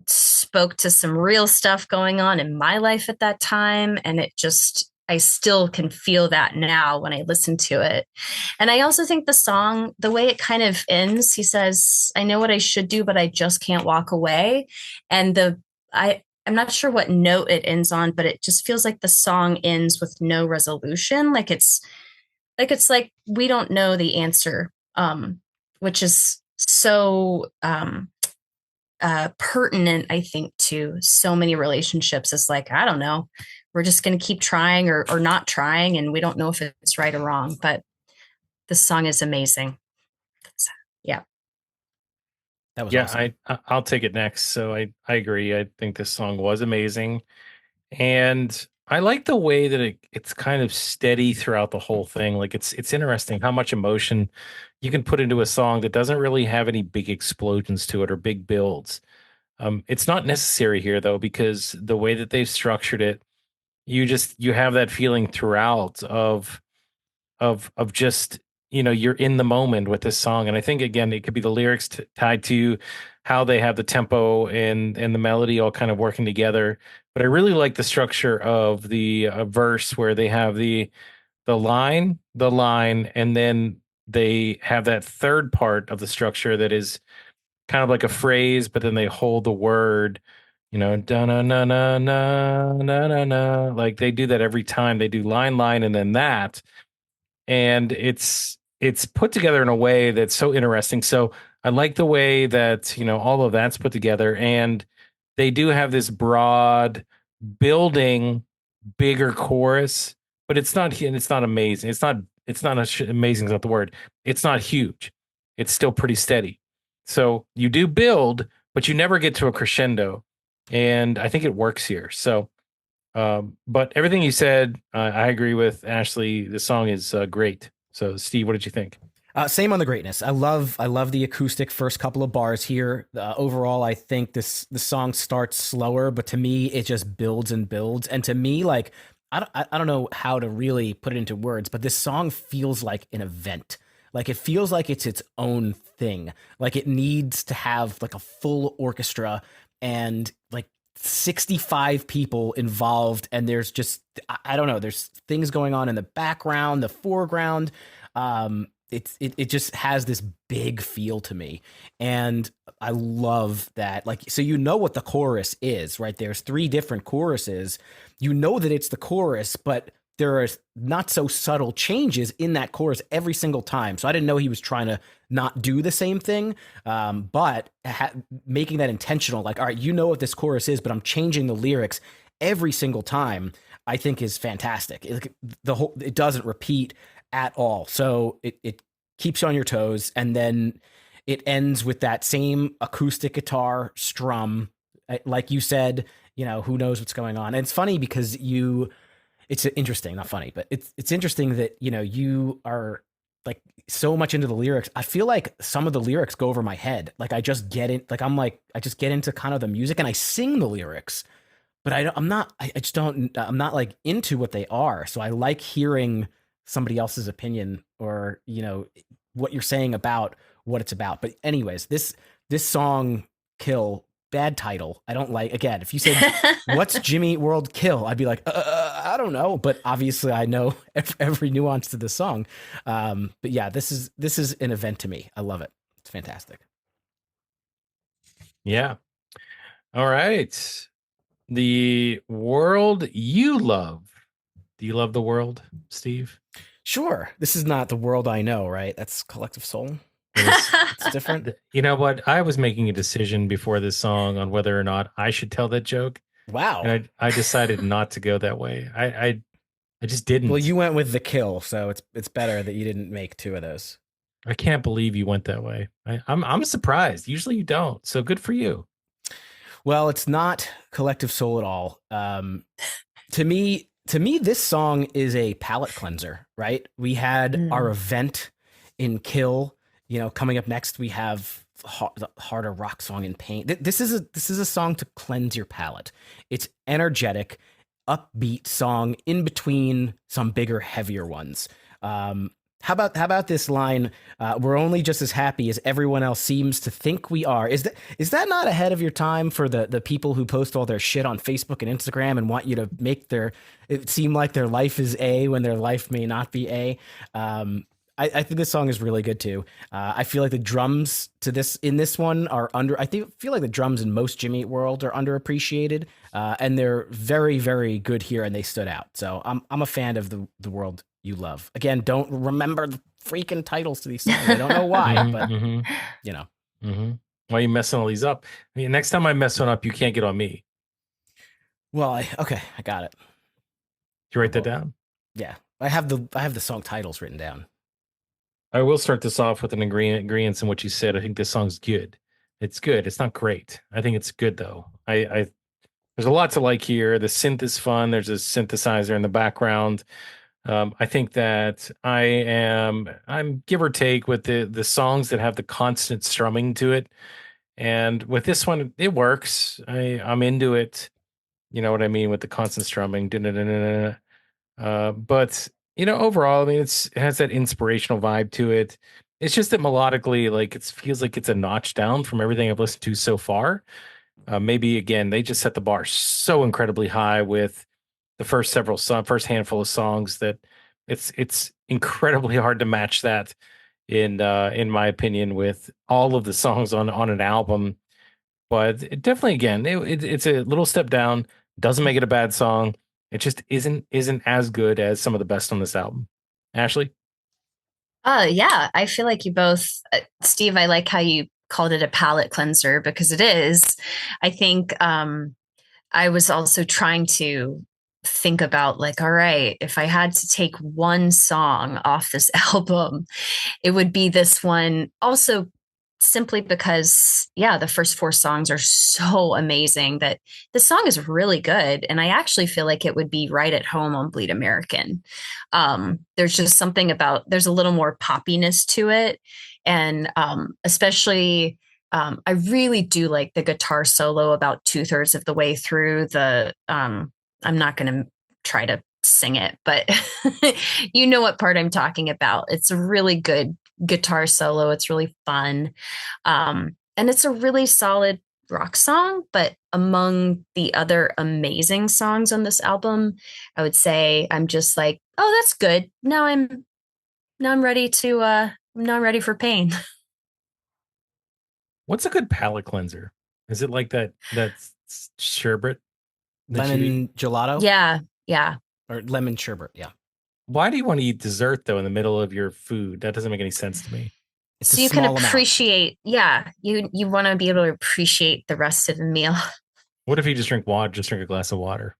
spoke to some real stuff going on in my life at that time. And it just, I still can feel that now when I listen to it. And I also think the song, the way it kind of ends, he says, I know what I should do, but I just can't walk away. And I'm not sure what note it ends on, but it just feels like the song ends with no resolution. Like we don't know the answer, which is so pertinent, I think, to so many relationships. It's like, I don't know, we're just going to keep trying or not trying, and we don't know if it's right or wrong. But this song is amazing. Yeah. That was awesome. I'll take it next. So I agree. I think this song was amazing. And I like the way that it's kind of steady throughout the whole thing. Like it's interesting how much emotion you can put into a song that doesn't really have any big explosions to it or big builds. It's not necessary here though, because the way that they've structured it, you have that feeling throughout of just, you know, you're in the moment with this song. And I think, again, it could be the lyrics tied to how they have the tempo and the melody all kind of working together. But I really like the structure of the verse where they have the line, and then they have that third part of the structure that is kind of like a phrase, but then they hold the word, you know, da na na na na na na na. Like they do that every time. They do line, and then that, and it's put together in a way that's so interesting. So I like the way that, you know, all of that's put together, and they do have this broad building bigger chorus, but it's not amazing. Amazing is not the word. It's not huge. It's still pretty steady. So you do build, but you never get to a crescendo. And I think it works here. So, but everything you said, I agree with Ashleigh. The song is great. So, Steve, what did you think? Same on the greatness. I love the acoustic first couple of bars here. Overall, I think the song starts slower, but to me, it just builds and builds. And to me, like I don't know how to really put it into words, but this song feels like an event. Like it feels like it's its own thing. Like it needs to have like a full orchestra and like 65 people involved, and there's just I don't know. There's things going on in the background, the foreground. It just has this big feel to me, and I love that. Like, so you know what the chorus is, right? There's three different choruses. You know that it's the chorus, but there are not so subtle changes in that chorus every single time. So I didn't know he was trying to not do the same thing, but making that intentional. Like, all right, you know what this chorus is, but I'm changing the lyrics every single time. I think is fantastic. It doesn't repeat at all. So it keeps you on your toes. And then it ends with that same acoustic guitar strum. Like you said, you know, who knows what's going on. And it's funny because it's interesting, not funny, but it's interesting that, you know, you are like so much into the lyrics. I feel like some of the lyrics go over my head. Like I just get in, like, I just get into kind of the music and I sing the lyrics, but I'm not like into what they are. So I like hearing somebody else's opinion or, you know, what you're saying about what it's about. But anyways, this song Kill, bad title. I don't like, again, if you said what's Jimmy Eat World Kill, I'd be like, I don't know, but obviously I know every nuance to the song. But yeah, this is an event to me. I love it. It's fantastic. Yeah. All right. The world you love. Do you love the world, Steve? Sure. This is not the world I know, right? That's Collective Soul. It's different. You know what? I was making a decision before this song on whether or not I should tell that joke. Wow. And I decided not to go that way. I just didn't. Well, you went with the kill, so it's better that you didn't make two of those. I can't believe you went that way. I'm surprised. Usually you don't. So good for you. Well, it's not Collective Soul at all. To me, this song is a palate cleanser, right? We had our event in Kill. You know, coming up next, we have the harder rock song in Pain. This is a song to cleanse your palate. It's energetic, upbeat song in between some bigger, heavier ones. How about this line? We're only just as happy as everyone else seems to think we are. Is that not ahead of your time for the people who post all their shit on Facebook and Instagram and want you to make it seem like their life is A when their life may not be A? I think this song is really good too. I feel like the drums in this one are feel like the drums in most Jimmy Eat World are underappreciated, and they're very, very good here, and they stood out. So I'm a fan of the world you love. Again, don't remember the freaking titles to these songs. I don't know why, but you know. Why are you messing all these up? I mean, next time I mess one up, you can't get on me. Well, I got it. Did you write that down? Yeah, I have the song titles written down. I will start this off with an agreement in what you said. I think this song's good. It's good. It's not great. I think it's good though. There's a lot to like here. The synth is fun. There's a synthesizer in the background. I think that I'm give or take with the songs that have the constant strumming to it. And with this one, it works. I'm into it. You know what I mean with the constant strumming. But you know, overall, I mean, it has that inspirational vibe to it. It's just that melodically, like it feels like it's a notch down from everything I've listened to so far. Maybe again, they just set the bar so incredibly high with the first handful of songs that it's incredibly hard to match that in my opinion with all of the songs on an album. But it definitely, again, it's a little step down. Doesn't make it a bad song. It just isn't as good as some of the best on this album. Ashleigh? Yeah, I feel like you both, Steve, I like how you called it a palate cleanser because it is. I think I was also trying to think about like, all right, if I had to take one song off this album, it would be this one. Also, simply because, yeah, the first four songs are so amazing that the song is really good. And I actually feel like it would be right at home on Bleed American. There's just something about, there's a little more poppiness to it. And especially, I really do like the guitar solo about 2/3 of the way through the, I'm not going to try to sing it, but you know what part I'm talking about. It's a really good guitar solo. It's really fun. And it's a really solid rock song, but among the other amazing songs on this album, I would say I'm just like, oh, that's good. Now I'm ready to now I'm ready for pain. What's a good palate cleanser? Is it like that sherbet that you eat? Lemon gelato Yeah, yeah. or lemon sherbet. Yeah. Why do you want to eat dessert though in the middle of your food? That doesn't make any sense to me. It's So a you can small amount. appreciate, yeah, you want to be able to appreciate the rest of the meal. What if you just drink water, just drink a glass of water?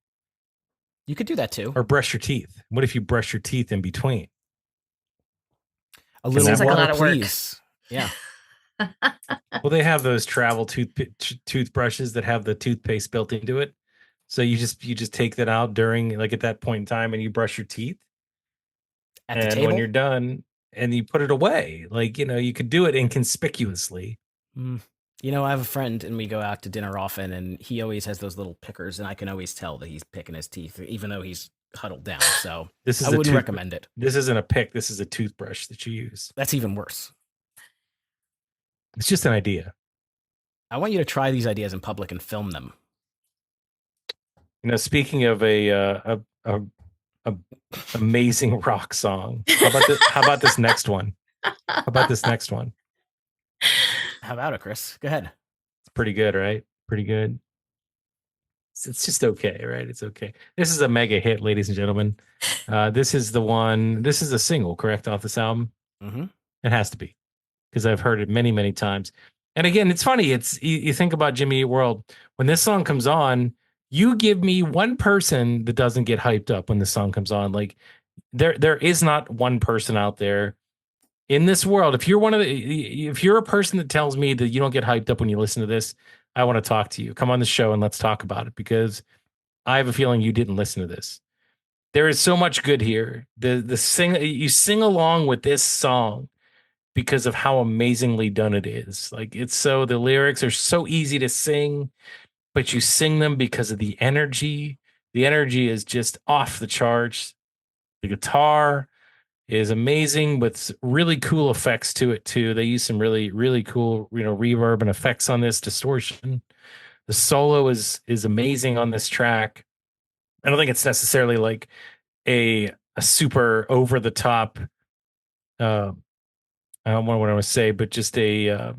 You could do that too. Or brush your teeth. What if you brush your teeth in between? A little Seems like a water, lot of work. please. Yeah. Well, they have those travel toothbrushes that have the toothpaste built into it. So you just take that out during like at that point in time and you brush your teeth. At the And table. when you're done and you put it away, like, you could do it inconspicuously. You know, I have a friend and we go out to dinner often and he always has those little pickers and I can always tell that he's picking his teeth even though he's huddled down. So This is I wouldn't recommend it. This isn't a pick. This is a toothbrush that you use. That's even worse. It's just an idea. I want you to try these ideas in public and film them. Speaking of a amazing rock song, how about this next one? How about this next one? How about it, Chris? Go ahead. It's pretty good, right? Pretty good. It's just okay, right? It's okay. This is a mega hit, ladies and gentlemen. This is the one. This is a single, correct, off this album? Mm-hmm. It has to be because I've heard it many, many times. And again, it's funny. It's you think about Jimmy Eat World. When this song comes on, you give me one person that doesn't get hyped up when the song comes on. Like there is not one person out there in this world. If you're a person that tells me that you don't get hyped up when you listen to this, I want to talk to you. Come on the show and let's talk about it because I have a feeling you didn't listen to this. There is so much good here. You sing along with this song because of how amazingly done it is. Like the lyrics are so easy to sing, but you sing them because of the energy. The energy is just off the charts. The guitar is amazing with really cool effects to it too. They use some really, really cool, reverb and effects on this distortion. The solo is amazing on this track. I don't think it's necessarily like a super over the top. I don't know what I want to say, but just it's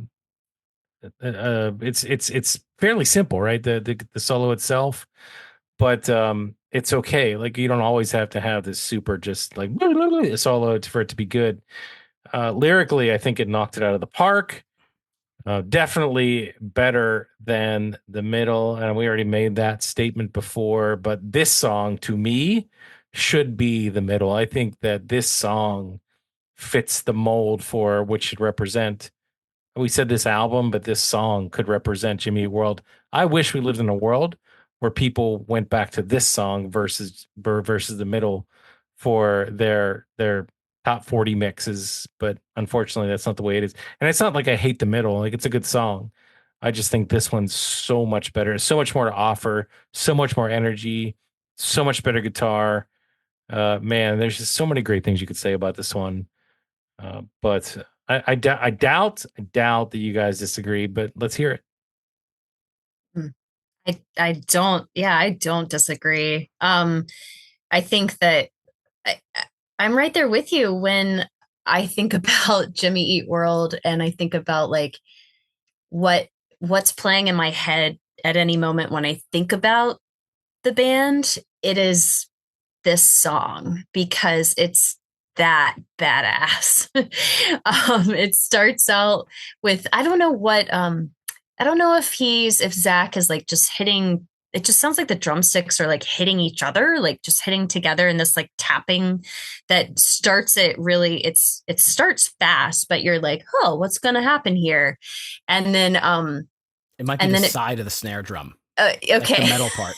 fairly simple, right? The solo itself, but it's okay. Like you don't always have to have this super just like solo for it to be good. Lyrically, I think it knocked it out of the park. Definitely better than the middle, and we already made that statement before. But this song, to me, should be the middle. I think that this song fits the mold for what should represent. We said this album, but this song could represent Jimmy Eat World. I wish we lived in a world where people went back to this song versus the middle for their top 40 mixes, but unfortunately that's not the way it is. And it's not like I hate the middle, like it's a good song. I just think this one's so much better, so much more to offer, so much more energy, so much better guitar. Man, there's just so many great things you could say about this one. But I doubt that you guys disagree, but let's hear it. I don't disagree. I think that I'm right there with you when I think about Jimmy Eat World and I think about like what's playing in my head at any moment when I think about the band. It is this song because it's that badass. It starts out with I don't know if Zach is like just hitting it just sounds like the drumsticks are like hitting each other, like just hitting together in this like tapping that starts it really, it starts fast, but you're like, oh, what's gonna happen here? And then It might be and the then side of the snare drum, okay. like the metal part.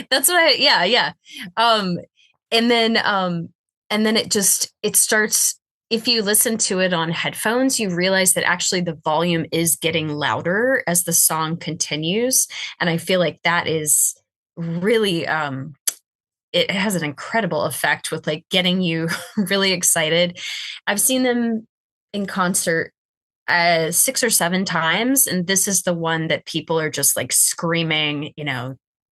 That's what yeah. Um and then it starts, if you listen to it on headphones, you realize that actually the volume is getting louder as the song continues. And I feel like that is really it has an incredible effect with like getting you really excited. I've seen them in concert 6 or 7 times, and this is the one that people are just like screaming,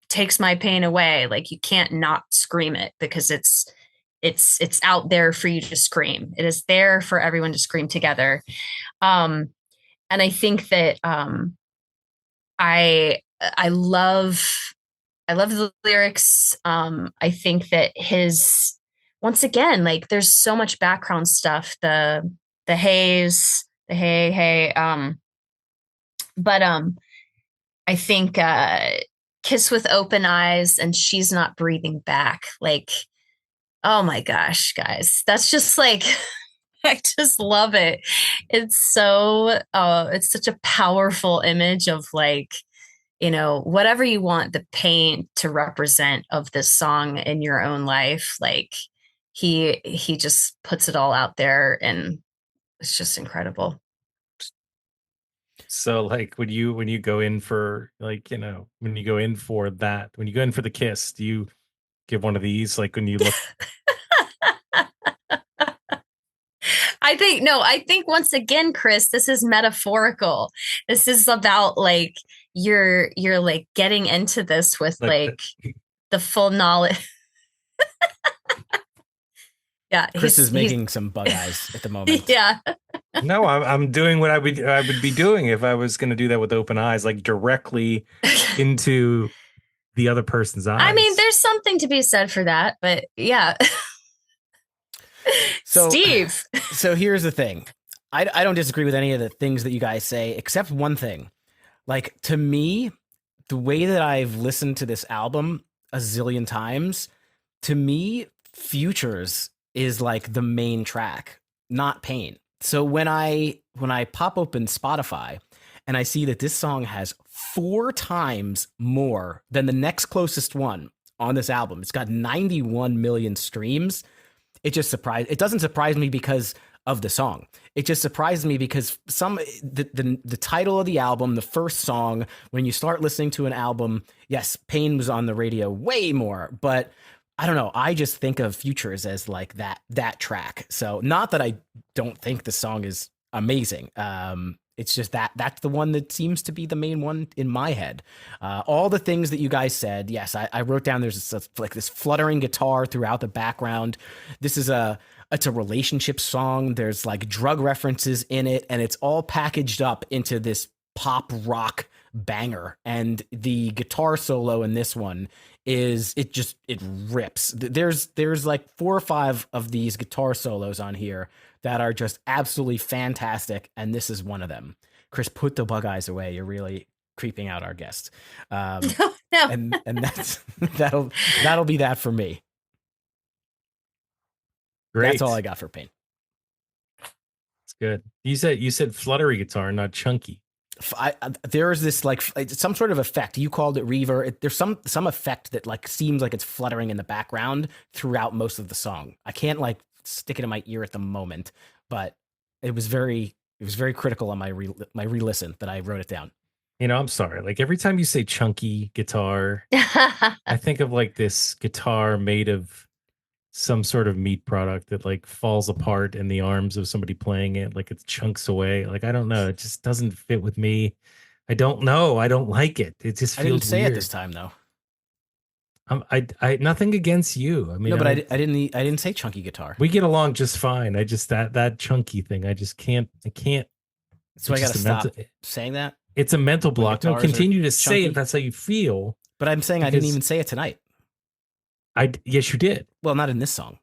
takes my pain away. Like you can't not scream it because it's out there for you to scream. It is there for everyone to scream together. Um, and I think that I love the lyrics. I think that his, once again, like there's so much background stuff. The haze, the hey. But I think Kiss with Open Eyes and She's Not Breathing Back. Like, oh my gosh, guys. That's just like I just love it. It's such a powerful image of like, whatever you want the pain to represent of this song in your own life. Like he just puts it all out there, and it's just incredible. So like when you go in for like, when you go in for that, when you go in for the kiss, do you give one of these like when you look? I think once again, Chris, this is metaphorical. This is about like you're like getting into this with like the full knowledge. Yeah, Chris is making some bug eyes at the moment. Yeah. No, I'm doing what I would be doing if I was going to do that with open eyes, like directly into the other person's eyes. I mean, there's something to be said for that, but yeah. So, Steve. So here's the thing. I don't disagree with any of the things that you guys say, except one thing. Like, to me, the way that I've listened to this album a zillion times, to me, Futures is like the main track, not Pain. So when I pop open Spotify and I see that this song has 4 times more than the next closest one on this album, it's got 91 million streams. It doesn't surprise me because of the song. It just surprised me because the title of the album, the first song, when you start listening to an album, yes, Pain was on the radio way more, but I don't know. I just think of Futures as like that track. So not that I don't think the song is amazing. It's just that's the one that seems to be the main one in my head. All the things that you guys said, yes, I wrote down. There's like this fluttering guitar throughout the background. This is it's a relationship song. There's like drug references in it, and it's all packaged up into this pop rock banger. And the guitar solo in this one it rips. There's like 4 or 5 of these guitar solos on here that are just absolutely fantastic, and this is one of them. Chris, put the bug eyes away. You're really creeping out our guest. No. And that's that'll be that for me. Great. That's all I got for Pain. It's good. You said fluttery guitar, not chunky. There is this like some sort of effect. You called it reverb. There's some effect that like seems like it's fluttering in the background throughout most of the song. I can't like stick it in my ear at the moment, but it was very critical on my re-listen that I wrote it down. I'm sorry. Like every time you say chunky guitar, I think of like this guitar made of some sort of meat product that like falls apart in the arms of somebody playing it, like it chunks away. Like I don't know, it just doesn't fit with me. I don't know. I don't like it. It just feels I didn't say weird. it this time though. I nothing against you. I mean, no, but I didn't say chunky guitar. We get along just fine. I just that chunky thing. I just can't. I can't. So I got to stop saying that. It's a mental block. No, continue to say it. That's how you feel. But I'm saying I didn't even say it tonight. Yes, you did. Well, not in this song.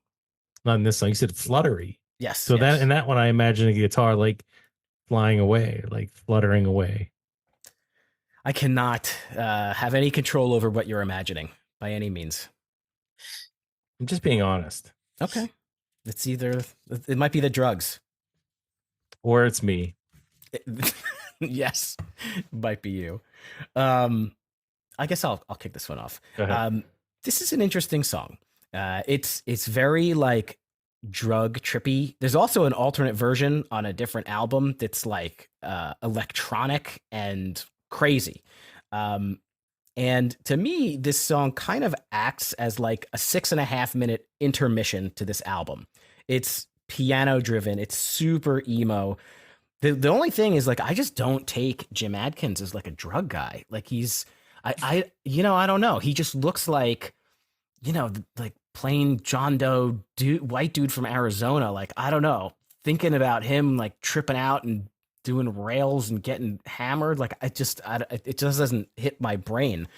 Not in this song. You said fluttery. Yes. So yes. that one, I imagine a guitar like flying away, like fluttering away. I cannot have any control over what you're imagining by any means. I'm just being honest. Okay. It's either, it might be the drugs. Or it's me. Yes, might be you. Um, I guess I'll kick this one off. Go ahead. This is an interesting song. It's very like drug trippy. There's also an alternate version on a different album that's like electronic and crazy. Um, and to me, this song kind of acts as like a 6.5 minute intermission to this album. It's piano driven. It's super emo. The only thing is like I just don't take Jim Adkins as like a drug guy. Like I don't know. He just looks like like plain John Doe white dude from Arizona. Like I don't know. Thinking about him like tripping out and doing rails and getting hammered, like it just doesn't hit my brain.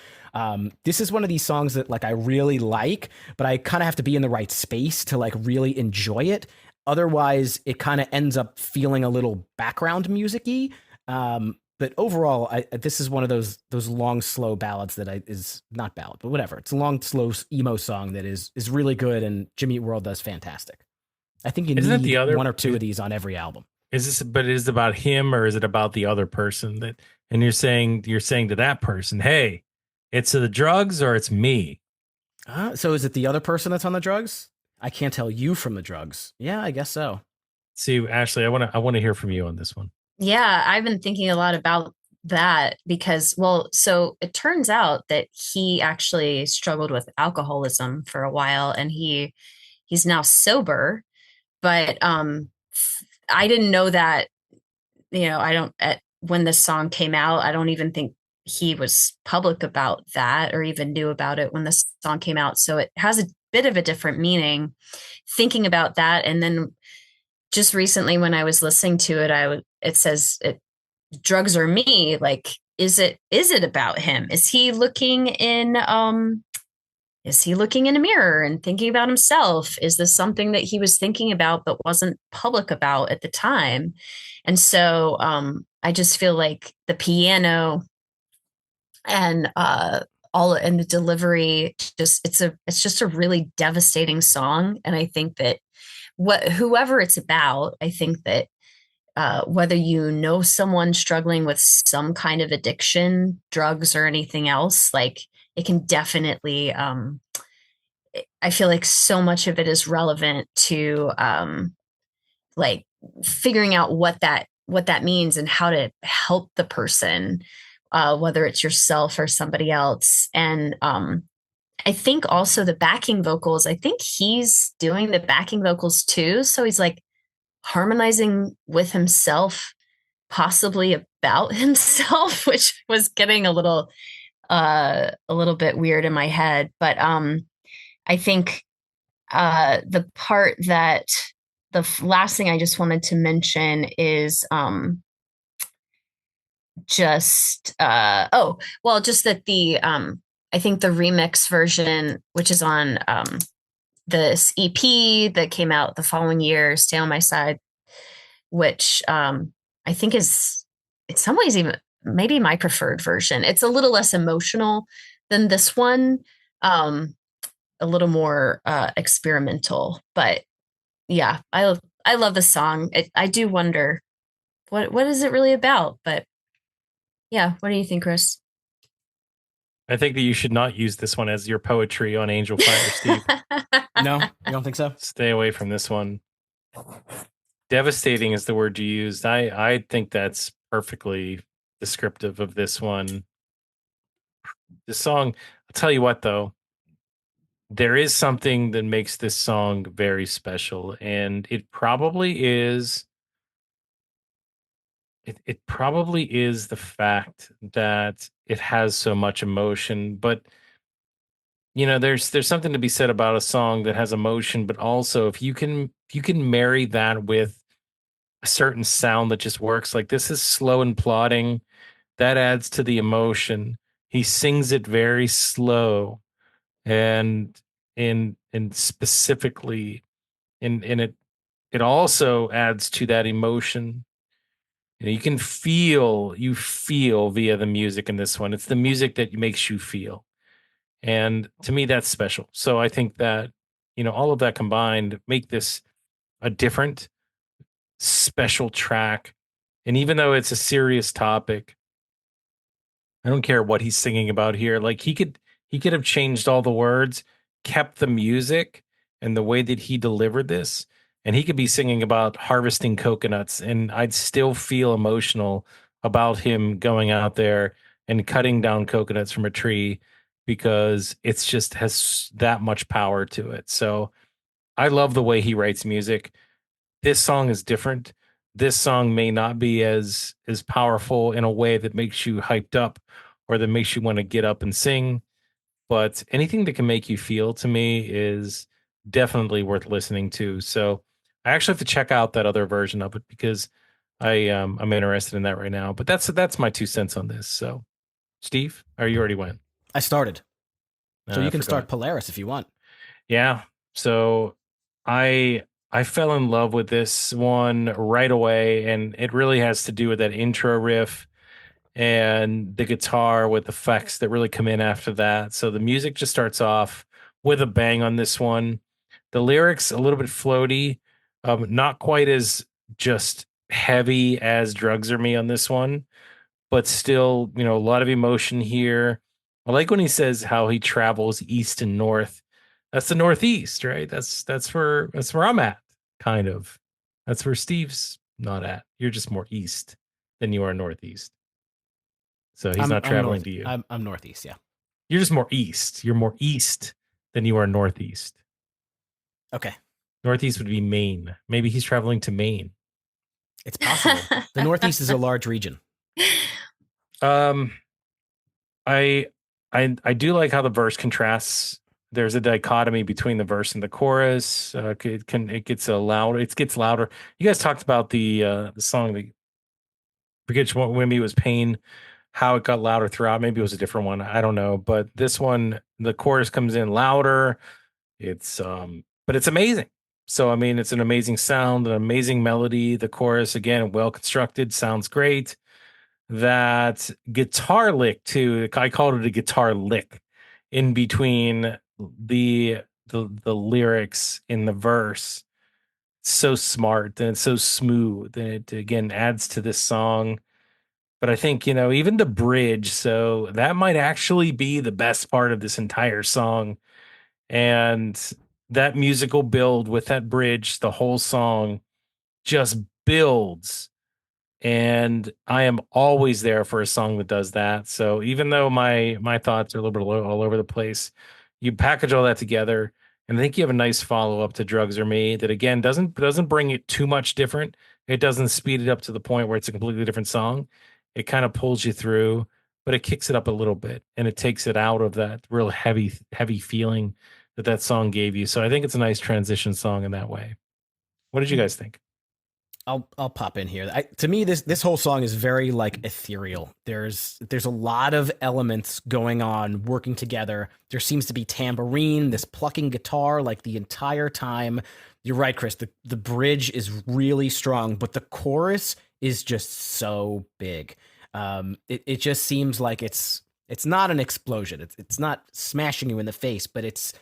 This is one of these songs that like I really like, but I kind of have to be in the right space to like really enjoy it. Otherwise, it kind of ends up feeling a little background music-y. But overall, this is one of those long, slow ballads that is not ballad, but whatever. It's a long, slow emo song that is really good, and Jimmy Eat World does fantastic. I think you Isn't it need the other- one or two of these on every album. But is it about him or is it about the other person that, and you're saying to that person, hey, it's the drugs or it's me? So is it the other person that's on the drugs? I can't tell you from the drugs. Yeah, I guess so. See, Ashleigh, I want to hear from you on this one. Yeah, I've been thinking a lot about that because, well, so it turns out that he actually struggled with alcoholism for a while and he's now sober, but I didn't know that, I don't when this song came out, I don't even think he was public about that or even knew about it when this song came out. So it has a bit of a different meaning thinking about that. And then just recently when I was listening to it, it says drugs are me. Like, is it about him? Is he looking in a mirror and thinking about himself? Is this something that he was thinking about but wasn't public about at the time? And so I just feel like the piano and all and the delivery it's just a really devastating song. And I think that whoever it's about, I think that whether you know someone struggling with some kind of addiction, drugs, or anything else, like it can definitely, I feel like so much of it is relevant to like figuring out what that means and how to help the person, whether it's yourself or somebody else. And I think also the backing vocals, I think he's doing the backing vocals too. So he's like harmonizing with himself, possibly about himself, which was getting a little bit weird in my head. But I think the part that last thing I just wanted to mention is just just that the I think the remix version, which is on this EP that came out the following year, Stay on My Side, which I think is in some ways even maybe my preferred version. It's a little less emotional than this one, a little more experimental. But yeah, I love the song. I do wonder what is it really about? But yeah, what do you think, Chris? I think that you should not use this one as your poetry on Angel Fire, Steve. No, you don't think so? Stay away from this one. Devastating is the word you used. I think that's perfectly descriptive of this one. The song, I'll tell you what though, there is something that makes this song very special, and it probably is the fact that it has so much emotion. But there's something to be said about a song that has emotion, but also if you can marry that with a certain sound that just works. Like this is slow and plodding, that adds to the emotion. He sings it very slow, and specifically, and it also adds to that emotion. You can you feel via the music in this one. It's the music that makes you feel. And to me, that's special. So I think that, all of that combined make this a different, special track. And even though it's a serious topic, I don't care what he's singing about here. Like he could have changed all the words, kept the music and the way that he delivered this, and he could be singing about harvesting coconuts, and I'd still feel emotional about him going out there and cutting down coconuts from a tree because it's just has that much power to it. So I love the way he writes music. This song is different. This song may not be as powerful in a way that makes you hyped up or that makes you want to get up and sing, but anything that can make you feel to me is definitely worth listening to. So I actually have to check out that other version of it because I'm interested in that right now. But that's my 2 cents on this. So Steve, or you already went? I started. So I you can forgot. start Polaris if you want. Yeah. So I fell in love with this one right away, and it really has to do with that intro riff and the guitar with effects that really come in after that. So the music just starts off with a bang on this one. The lyrics a little bit floaty, not quite as just heavy as Drugs Are Me on this one, but still, a lot of emotion here. I like when he says how he travels east and north. That's the Northeast, right? That's where I'm at, kind of. That's where Steve's not at. You're just more east than you are northeast. So he's not traveling to you. I'm northeast, yeah. You're just more east. You're more east than you are northeast. Okay. Northeast would be Maine. Maybe he's traveling to Maine. It's possible. The Northeast is a large region. Um, I I do like how the verse contrasts. There's a dichotomy between the verse and the chorus. It gets louder. It gets louder. You guys talked about the song that forget what maybe it was Pain, how it got louder throughout. Maybe it was a different one. I don't know. But this one, the chorus comes in louder. But it's amazing. So I mean, it's an amazing sound, an amazing melody. The chorus again, well constructed, sounds great. That guitar lick too. I called it a guitar lick in between the lyrics in the verse. So smart and it's so smooth, and it again adds to this song. But I think, even the bridge, so that might actually be the best part of this entire song. And that musical build with that bridge, the whole song just builds. And I am always there for a song that does that. So even though my thoughts are a little bit all over the place, you package all that together, and I think you have a nice follow up to Drugs Are Me that again doesn't bring it too much different. It doesn't speed it up to the point where it's a completely different song. It kind of pulls you through, but it kicks it up a little bit and it takes it out of that real heavy feeling that song gave you. So I think it's a nice transition song in that way. What did you guys think? I'll pop in here. To me, this whole song is very like ethereal. There's a lot of elements going on working together. There seems to be tambourine, this plucking guitar, like the entire time. You're right, Chris. The bridge is really strong, but the chorus is just so big. It just seems like it's not an explosion. It's not smashing you in the face, but it's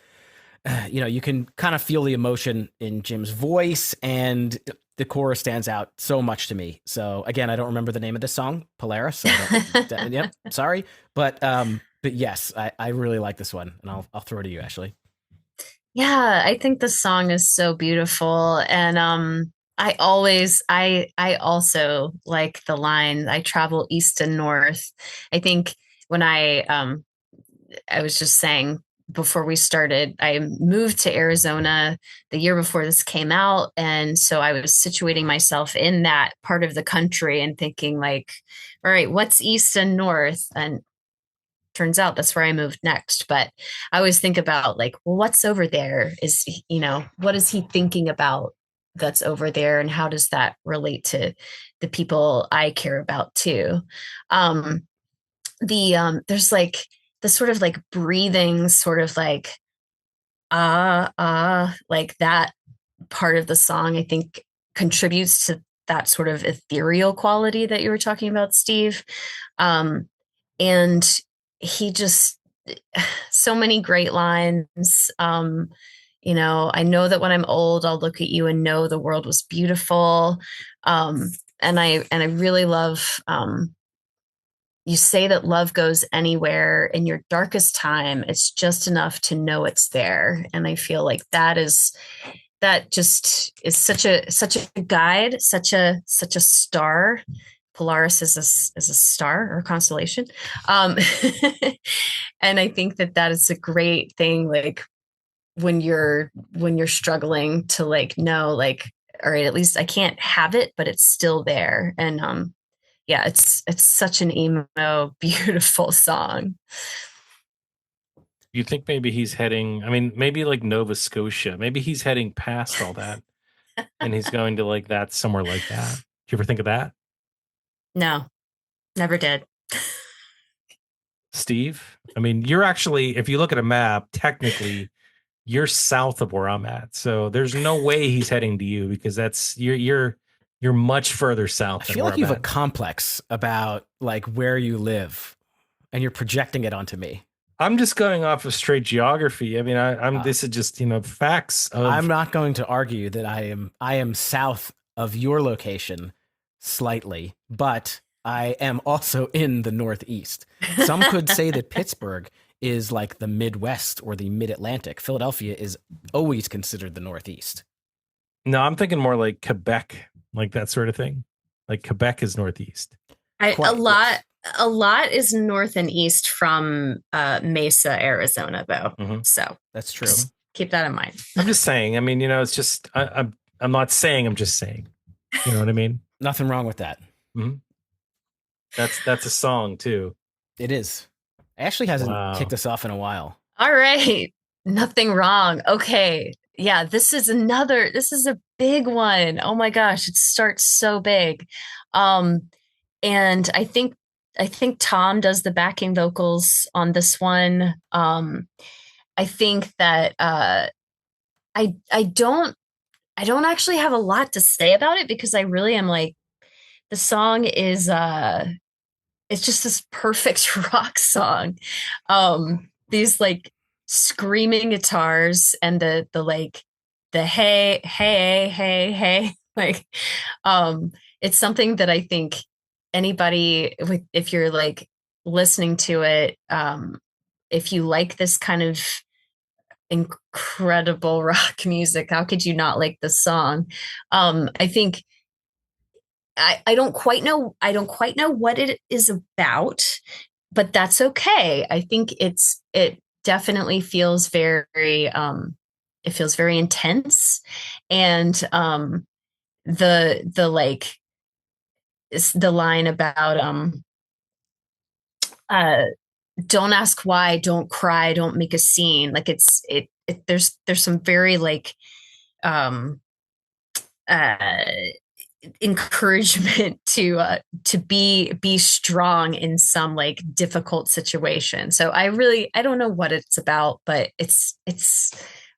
you can kind of feel the emotion in Jim's voice, and the chorus stands out so much to me. So again, I don't remember the name of this song, Polaris. So yep, sorry, but yes, I really like this one, and I'll throw it to you, Ashleigh. Yeah, I think the song is so beautiful, and I also like the line, I travel east and north. I think when I was just saying before we started, I moved to Arizona the year before this came out. And so I was situating myself in that part of the country and thinking like, all right, what's east and north? And turns out that's where I moved next. But I always think about like, well, what's over there? What is he thinking about that's over there? And how does that relate to the people I care about too? There's like the sort of like breathing, sort of like like that part of the song, I think contributes to that sort of ethereal quality that you were talking about, Steve. And he just, so many great lines. I know that when I'm old, I'll look at you and know the world was beautiful. And I really love, you say that love goes anywhere in your darkest time. It's just enough to know it's there. And I feel like that just is such a guide, such a star. Polaris is a star or a constellation. And I think that is a great thing, like when you're struggling to like know, like, all right, at least I can't have it, but it's still there. And yeah, it's such an emo, beautiful song. You think maybe he's heading, I mean, maybe like Nova Scotia, maybe he's heading past all that and he's going to like that, somewhere like that. Do you ever think of that? No, never did. Steve? I mean, you're actually, if you look at a map, technically you're south of where I'm at. So there's no way he's heading to you, because that's you're much further south. I feel like you have a complex about like where you live and you're projecting it onto me. I'm just going off of straight geography. I mean, this is just, facts. I'm not going to argue that I am south of your location slightly, but I am also in the Northeast. Some could say that Pittsburgh is like the Midwest or the Mid-Atlantic. Philadelphia is always considered the Northeast. No, I'm thinking more like Quebec, like that sort of thing. Like Quebec is Northeast. A lot is north and east from Mesa, Arizona, though. Mm-hmm. So that's true. Just keep that in mind. I'm just saying. I mean, it's just I'm not saying. I'm just saying. You know what I mean? Nothing wrong with that. Mm-hmm. That's a song too. It is. Ashleigh hasn't kicked us off in a while. All right. Nothing wrong. Okay. Yeah, this is a big one. Oh my gosh, it starts so big. And I think Tom does the backing vocals on this one. I think that I don't actually have a lot to say about it, because I really am like, the song is it's just this perfect rock song. These like screaming guitars and the like the hey hey hey hey, like it's something that I think anybody with, if you're like listening to it, if you like this kind of incredible rock music, how could you not like this song? I think I don't quite know what it is about, but that's okay. I think it definitely feels very it feels very intense. And the like the line about don't ask why, don't cry, don't make a scene, like there's some very like encouragement to be strong in some like difficult situation. So I don't know what it's about, but it's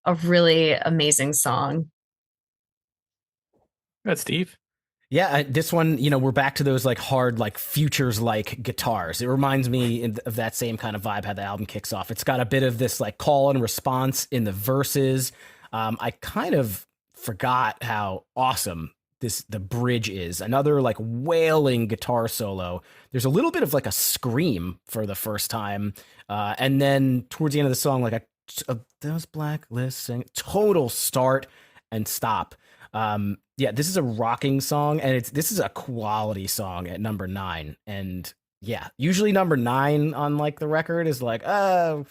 a really amazing song. That's Steve. Yeah, this one, we're back to those like hard, like Futures like guitars. It reminds me of that same kind of vibe how the album kicks off. It's got a bit of this like call and response in the verses. I kind of forgot how awesome the bridge is. Another like wailing guitar solo. There's a little bit of like a scream for the first time, and then towards the end of the song, like those blacklists sing, total start and stop. Yeah, this is a rocking song, and this is a quality song at number 9. And yeah, usually number 9 on like the record is like, oh,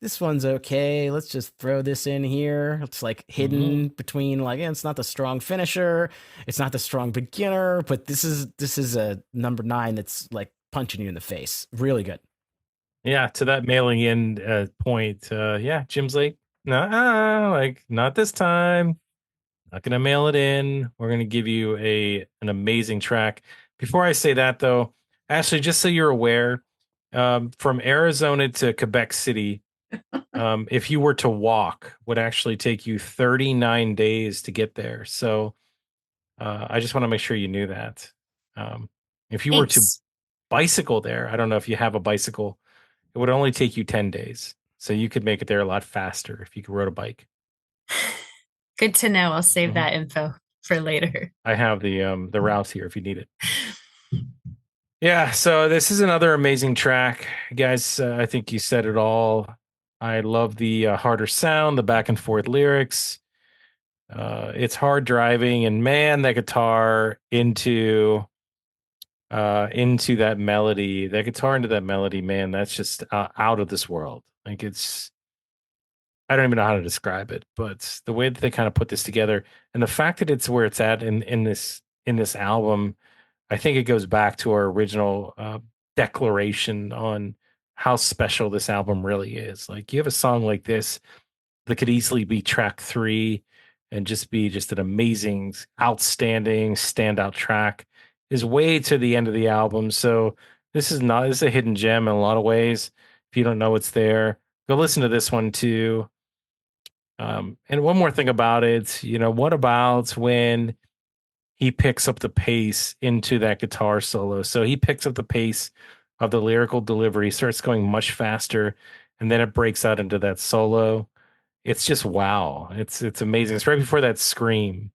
this one's okay, let's just throw this in here. It's like hidden between like, it's not the strong finisher, it's not the strong beginner, but this is a number 9 that's like punching you in the face. Really good. Yeah, to that mailing in point, yeah, Jim's like, nah, like not this time. Not gonna mail it in. We're gonna give you an amazing track. Before I say that though, Ashleigh, just so you're aware, from Arizona to Quebec City, if you were to walk, would actually take you 39 days to get there. So I just want to make sure you knew that. If you were to Thanks. bicycle there, I don't know if you have a bicycle, it would only take you 10 days. So you could make it there a lot faster if you could ride a bike. Good to know. I'll save Mhm. that info for later. I have the routes here if you need it. Yeah, so this is another amazing track, guys. I think you said it all. I love the harder sound, the back and forth lyrics. It's hard driving, and man, that guitar into that guitar into that melody, man, that's just out of this world. Like I don't even know how to describe it, but the way that they kind of put this together, and the fact that it's where it's at in this album, I think it goes back to our original declaration on how special this album really is. Like you have a song like this that could easily be track 3 and just be just an amazing, outstanding, standout track is way to the end of the album. So this is a hidden gem in a lot of ways. If you don't know it's there, go listen to this one too. And one more thing about it, what about when he picks up the pace into that guitar solo? So he picks up the pace of the lyrical delivery, starts going much faster, and then it breaks out into that solo. It's just wow. It's amazing. It's right before that scream.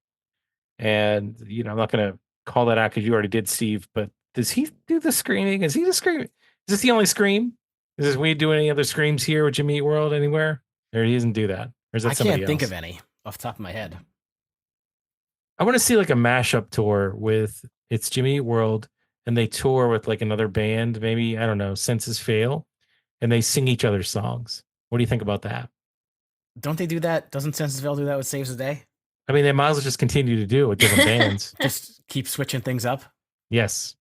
And I'm not gonna call that out because you already did, Steve, but does he do the screaming? Is he the scream? Is this the only scream? Is this we do any other screams here with Jimmy Eat World anywhere? Or he doesn't do that? Or is that I somebody can't think else? of any off the top of my head. I want to see like a mashup tour with it's Jimmy Eat World and they tour with like another band, maybe, I don't know, Senses Fail, and they sing each other's songs. What do you think about that? Don't they do that? Doesn't Sensesville do that with Saves the Day? I mean, they might as well just continue to do it with different bands. Just keep switching things up. Yes.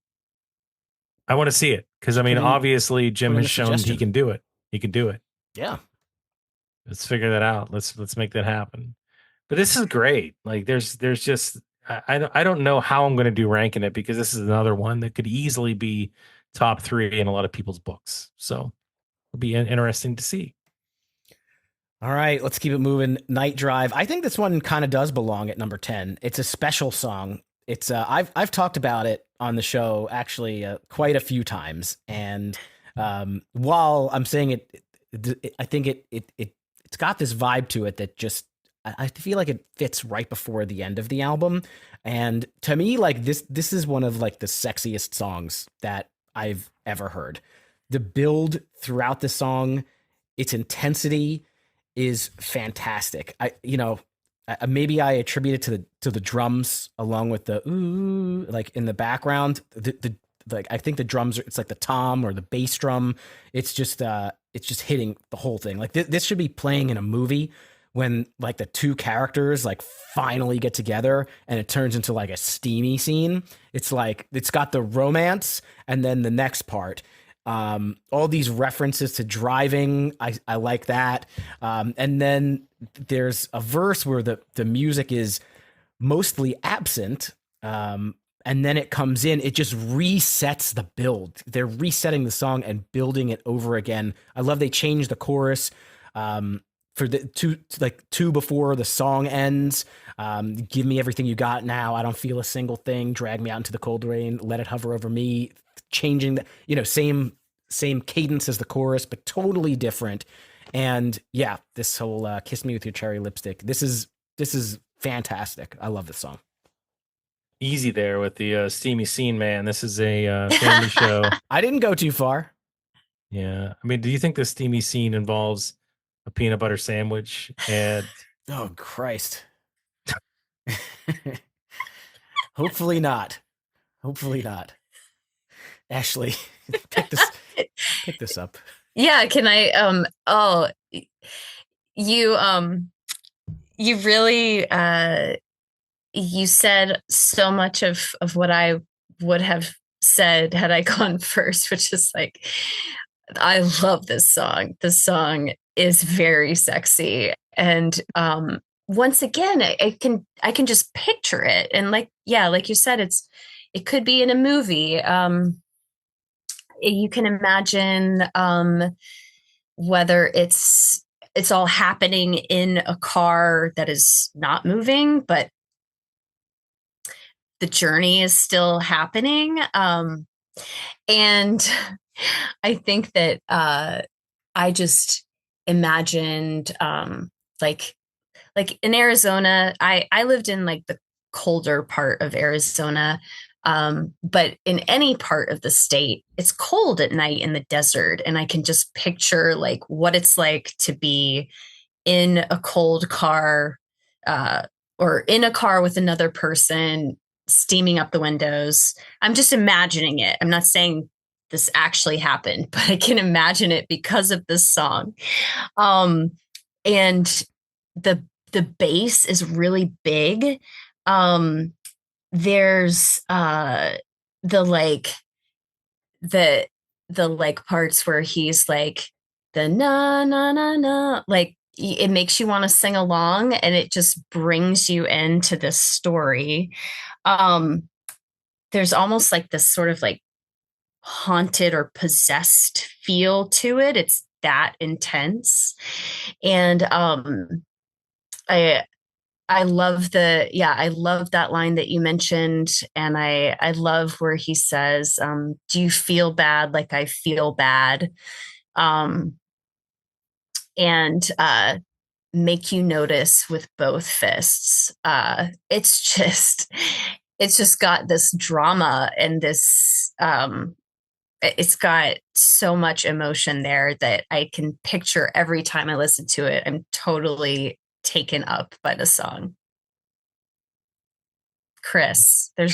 I want to see it because, I Just mean, put in- obviously Jim put in has a shown he suggestion. can do it. He can do it. Yeah. Let's figure that out. Let's make that happen. But this is great. Like there's just I don't know how I'm going to do ranking it because this is another one that could easily be top 3 in a lot of people's books. So it'll be interesting to see. All right, let's keep it moving. Night Drive. I think this one kind of does belong at number 10. It's a special song. It's I've talked about it on the show actually quite a few times, and while I'm saying it, I think it's got this vibe to it that just I feel like it fits right before the end of the album, and to me, like this is one of like the sexiest songs that I've ever heard. The build throughout the song, its intensity is fantastic. Maybe I attribute it to the drums along with the ooh like in the background. The like I think the drums are it's like the tom or the bass drum. It's just hitting the whole thing. Like this should be playing in a movie when like the two characters like finally get together and it turns into like a steamy scene. It's like it's got the romance and then the next part all these references to driving. I like that. And then there's a verse where the music is mostly absent. And then it comes in, it just resets the build. They're resetting the song and building it over again. I love they changed the chorus for the two before the song ends. Give me everything you got now. I don't feel a single thing. Drag me out into the cold rain. Let it hover over me. Changing the same cadence as the chorus, but totally different. And yeah, this whole "Kiss Me with Your Cherry Lipstick." This is fantastic. I love this song. Easy there with the steamy scene, man. This is a family show. I didn't go too far. Yeah, I mean, do you think the steamy scene involves a peanut butter sandwich and? Oh Christ! Hopefully not. Hopefully not. Ashleigh, pick this up. Yeah, can I you really you said so much of what I would have said had I gone first, which is like I love this song. This song is very sexy. And once again, I can just picture it. And like you said, it could be in a movie. You can imagine whether it's all happening in a car that is not moving, but the journey is still happening. And I think that I just imagined like in Arizona, I lived in like the colder part of Arizona. But in any part of the state, it's cold at night in the desert. And I can just picture like what it's like to be in a cold car, uh, or in a car with another person steaming up the windows. I'm just imagining it. I'm not saying this actually happened, but I can imagine it because of this song. Um, and the bass is really big. Um, there's the like the the like parts where he's like the na na na na, like it makes you want to sing along, and it just brings you into this story. Um, there's almost like this sort of like haunted or possessed feel to it. It's that intense. And I I love I love that line that you mentioned. And I love where he says, do you feel bad like I feel bad? Um, and make you notice with both fists. It's just got this drama and this, it's got so much emotion there that I can picture every time I listen to it. I'm totally taken up by the song. Chris, there's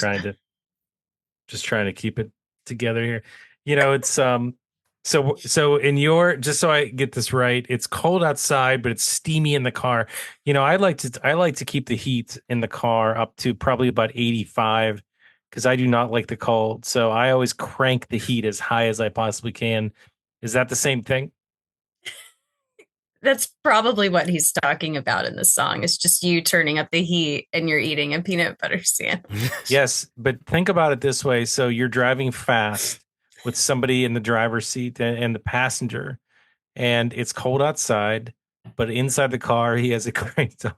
Just trying to keep it together here. It's so in your, just so I get this right, it's cold outside, but it's steamy in the car. I like to keep the heat in the car up to probably about 85 because I do not like the cold. So I always crank the heat as high as I possibly can. Is that the same thing? that's probably what he's talking about in the song. It's just you turning up the heat and you're eating a peanut butter sandwich. Yes, but think about it this way. So you're driving fast with somebody in the driver's seat and the passenger, and it's cold outside, but inside the car, he has it cranked up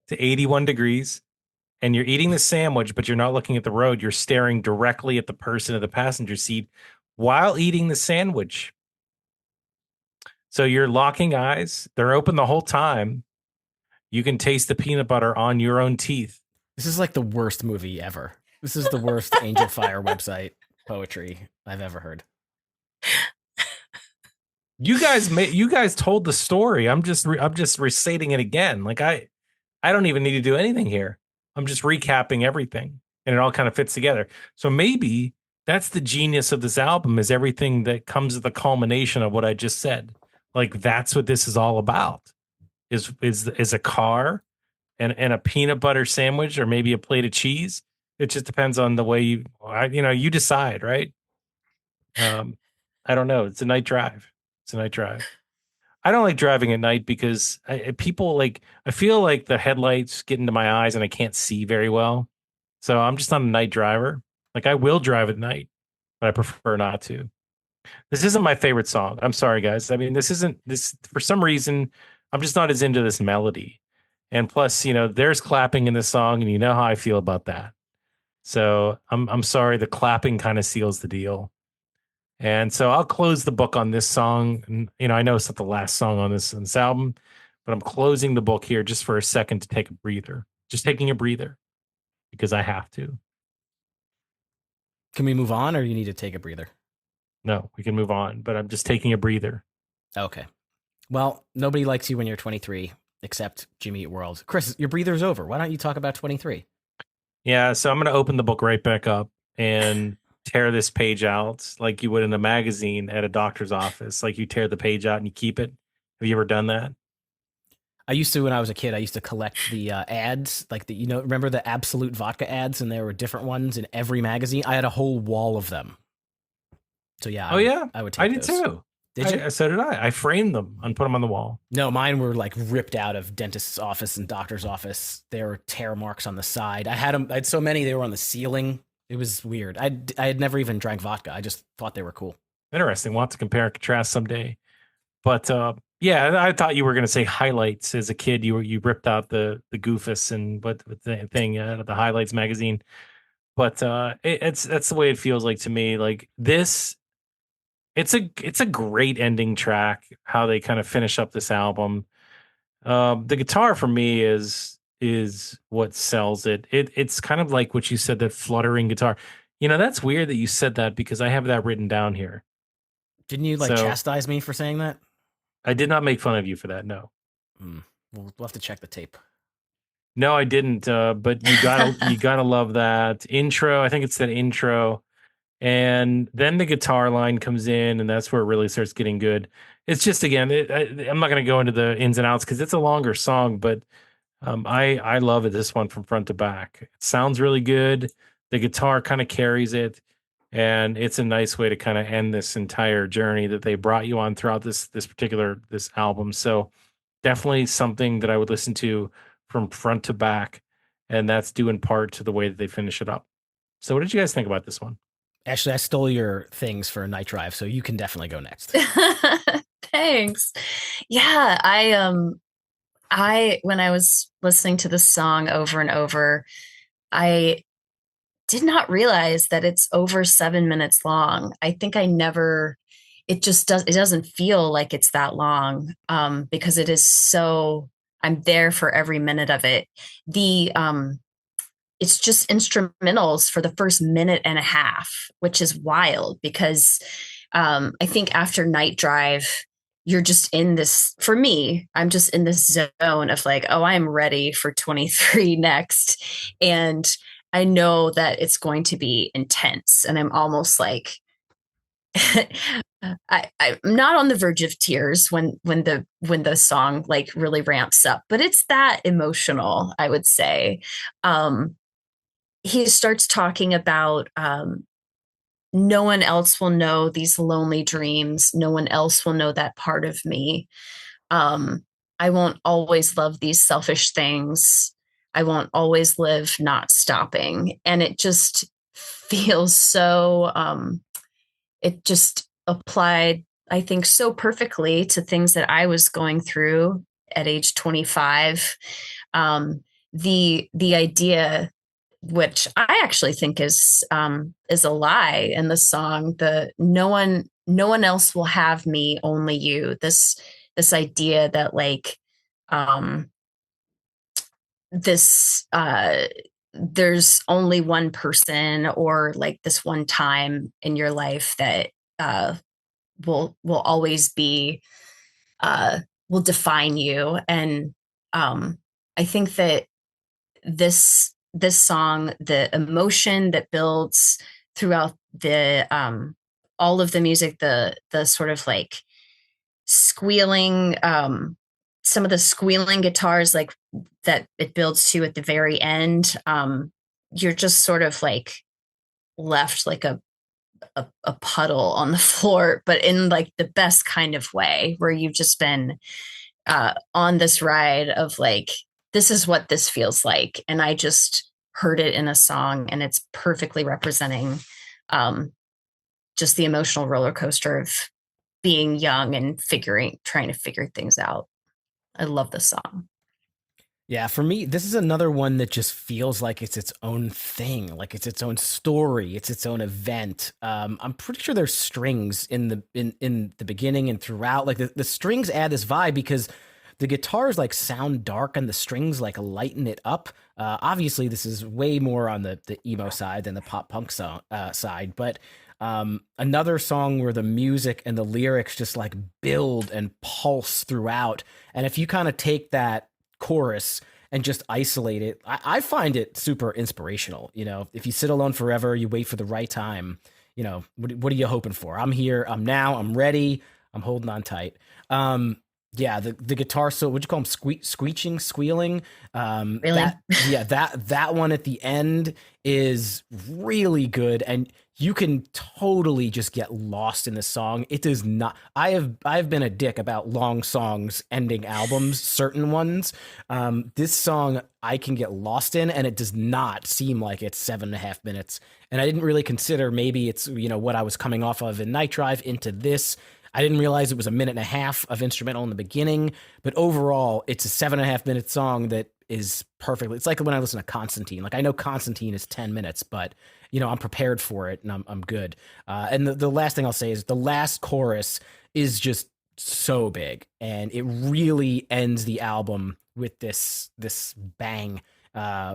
to 81 degrees, and you're eating the sandwich, but you're not looking at the road. You're staring directly at the person in the passenger seat while eating the sandwich. So you're locking eyes. They're open the whole time. You can taste the peanut butter on your own teeth. This is like the worst movie ever. This is the worst Angel Fire website poetry I've ever heard. You guys told the story. I'm just reciting it again. Like I don't even need to do anything here. I'm just recapping everything, and it all kind of fits together. So maybe that's the genius of this album, is everything that comes at the culmination of what I just said. Like that's what this is all about. Is a car and a peanut butter sandwich, or maybe a plate of cheese. It just depends on the way you decide, right? I don't know. It's a night drive. I don't like driving at night because I feel like the headlights get into my eyes and I can't see very well. So I'm just not a night driver. Like I will drive at night, but I prefer not to. This isn't my favorite song. I'm sorry, guys. I mean, this for some reason, I'm just not as into this melody. And plus, there's clapping in the song, and you know how I feel about that. So I'm sorry, the clapping kind of seals the deal. And so I'll close the book on this song. And, I know it's not the last song on this album, but I'm closing the book here just for a second to take a breather. Just taking a breather because I have to. Can we move on, or you need to take a breather? No, we can move on, but I'm just taking a breather. Okay. Well, nobody likes you when you're 23 except Jimmy Eat World. Chris, your breather's over. Why don't you talk about 23? Yeah, so I'm going to open the book right back up and tear this page out like you would in a magazine at a doctor's office. Like you tear the page out and you keep it. Have you ever done that? I used to, when I was a kid, I used to collect the ads, like remember the Absolute Vodka ads, and there were different ones in every magazine. I had a whole wall of them. So yeah. I would take I did those. too. Did you? So did I. I framed them and put them on the wall. No, mine were like ripped out of dentist's office and doctor's office. There were tear marks on the side. I had so many, they were on the ceiling. It was weird. I had never even drank vodka. I just thought they were cool. Interesting. We'll have to compare and contrast someday. But Yeah, I thought you were going to say highlights. As a kid, you ripped out the Goofus and what the thing, the highlights magazine. But it's that's the way it feels like to me. Like this, it's a great ending track. How they kind of finish up this album. The guitar for me is what sells it. It's kind of like what you said, that fluttering guitar. That's weird that you said that because I have that written down here. Didn't you like So chastise me for saying that? I did not make fun of you for that. No. We'll have to check the tape. No, I didn't. But you gotta love that intro. I think it's that intro, and then the guitar line comes in, and that's where it really starts getting good. It's just again, I'm not gonna go into the ins and outs because it's a longer song, but I love it. This one from front to back. It sounds really good. The guitar kind of carries it, and it's a nice way to kind of end this entire journey that they brought you on throughout this album. So definitely something that I would listen to from front to back, and that's due in part to the way that they finish it up. So, what did you guys think about this one? Actually, I stole your things for a night drive, so you can definitely go next. Thanks. Yeah, I when I was listening to this song over and over, I did not realize that it's over 7 minutes long. I think I never, it doesn't feel like it's that long, because it is so, I'm there for every minute of it. It's just instrumentals for the first minute and a half, which is wild because I think after Night Drive, you're just in this, for me, I'm just in this zone of like, oh, I'm ready for 23 next. And I know that it's going to be intense. And I'm almost like, I'm not on the verge of tears when the song like really ramps up, but it's that emotional, I would say. He starts talking about no one else will know these lonely dreams. No one else will know that part of me. I won't always love these selfish things. I won't always live not stopping. And it just feels so, it just applied, I think, so perfectly to things that I was going through at age 25. The idea, which I actually think is a lie in the song, the no one else will have me, only you. This idea that like this there's only one person or like this one time in your life that will always be will define you. And I think that this song, the emotion that builds throughout the all of the music, the sort of like squealing, some of the squealing guitars like that it builds to at the very end, you're just sort of like left like a puddle on the floor, but in like the best kind of way, where you've just been on this ride of like, this is what this feels like. And I just heard it in a song, and it's perfectly representing just the emotional roller coaster of being young and trying to figure things out. I love this song. Yeah, for me, this is another one that just feels like it's its own thing, like it's its own story, it's its own event. I'm pretty sure there's strings in the beginning and throughout. Like the strings add this vibe because the guitars like sound dark and the strings like lighten it up. Obviously, this is way more on the emo side than the pop punk side, but another song where the music and the lyrics just like build and pulse throughout. And if you kind of take that chorus and just isolate it, I find it super inspirational. If you sit alone forever, you wait for the right time. What are you hoping for? I'm here. I'm now. I'm ready. I'm holding on tight. Yeah, the guitar. So what'd you call them? Screeching, squealing. Really? That one at the end is really good, and you can totally just get lost in the song. It does not. I've been a dick about long songs ending albums, certain ones. This song I can get lost in, and it does not seem like it's 7.5 minutes. And I didn't really consider maybe it's what I was coming off of in Night Drive into this. I didn't realize it was a minute and a half of instrumental in the beginning, but overall, it's a 7.5 minute song that is perfect. It's like when I listen to Constantine. Like I know Constantine is 10 minutes, but I'm prepared for it and I'm good. And the last thing I'll say is the last chorus is just so big, and it really ends the album with this bang,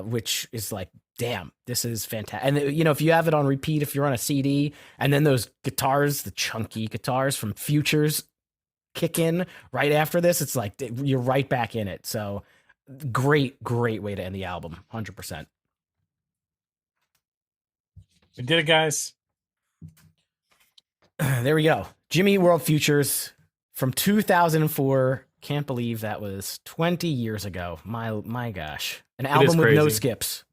which is like, damn, this is fantastic. And if you have it on repeat, if you're on a CD, and then those guitars, the chunky guitars from Futures kick in right after this, it's like you're right back in it. So great way to end the album. 100%. We did it, guys. There we go. Jimmy Eat World Futures from 2004. Can't believe that was 20 years ago. My gosh. An album with no skips.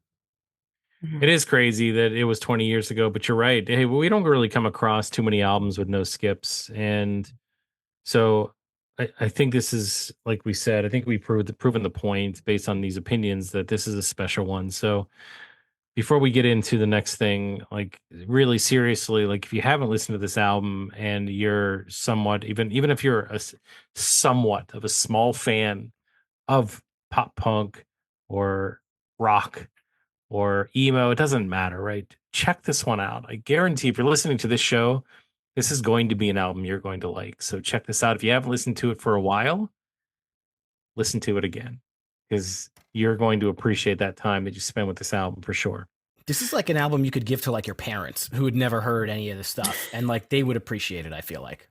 It is crazy that it was 20 years ago, but you're right. Hey, we don't really come across too many albums with no skips. And so I think this is, like we said, I think we proven the point based on these opinions that this is a special one. So before we get into the next thing, like really seriously, like if you haven't listened to this album and you're somewhat, even if you're somewhat of a small fan of pop punk or rock or emo, it doesn't matter, right? Check this one out. I guarantee if you're listening to this show, this is going to be an album you're going to like. So check this out. If you haven't listened to it for a while, listen to it again, because you're going to appreciate that time that you spend with this album for sure. This is like an album you could give to like your parents who had never heard any of this stuff, and like they would appreciate it, I feel like.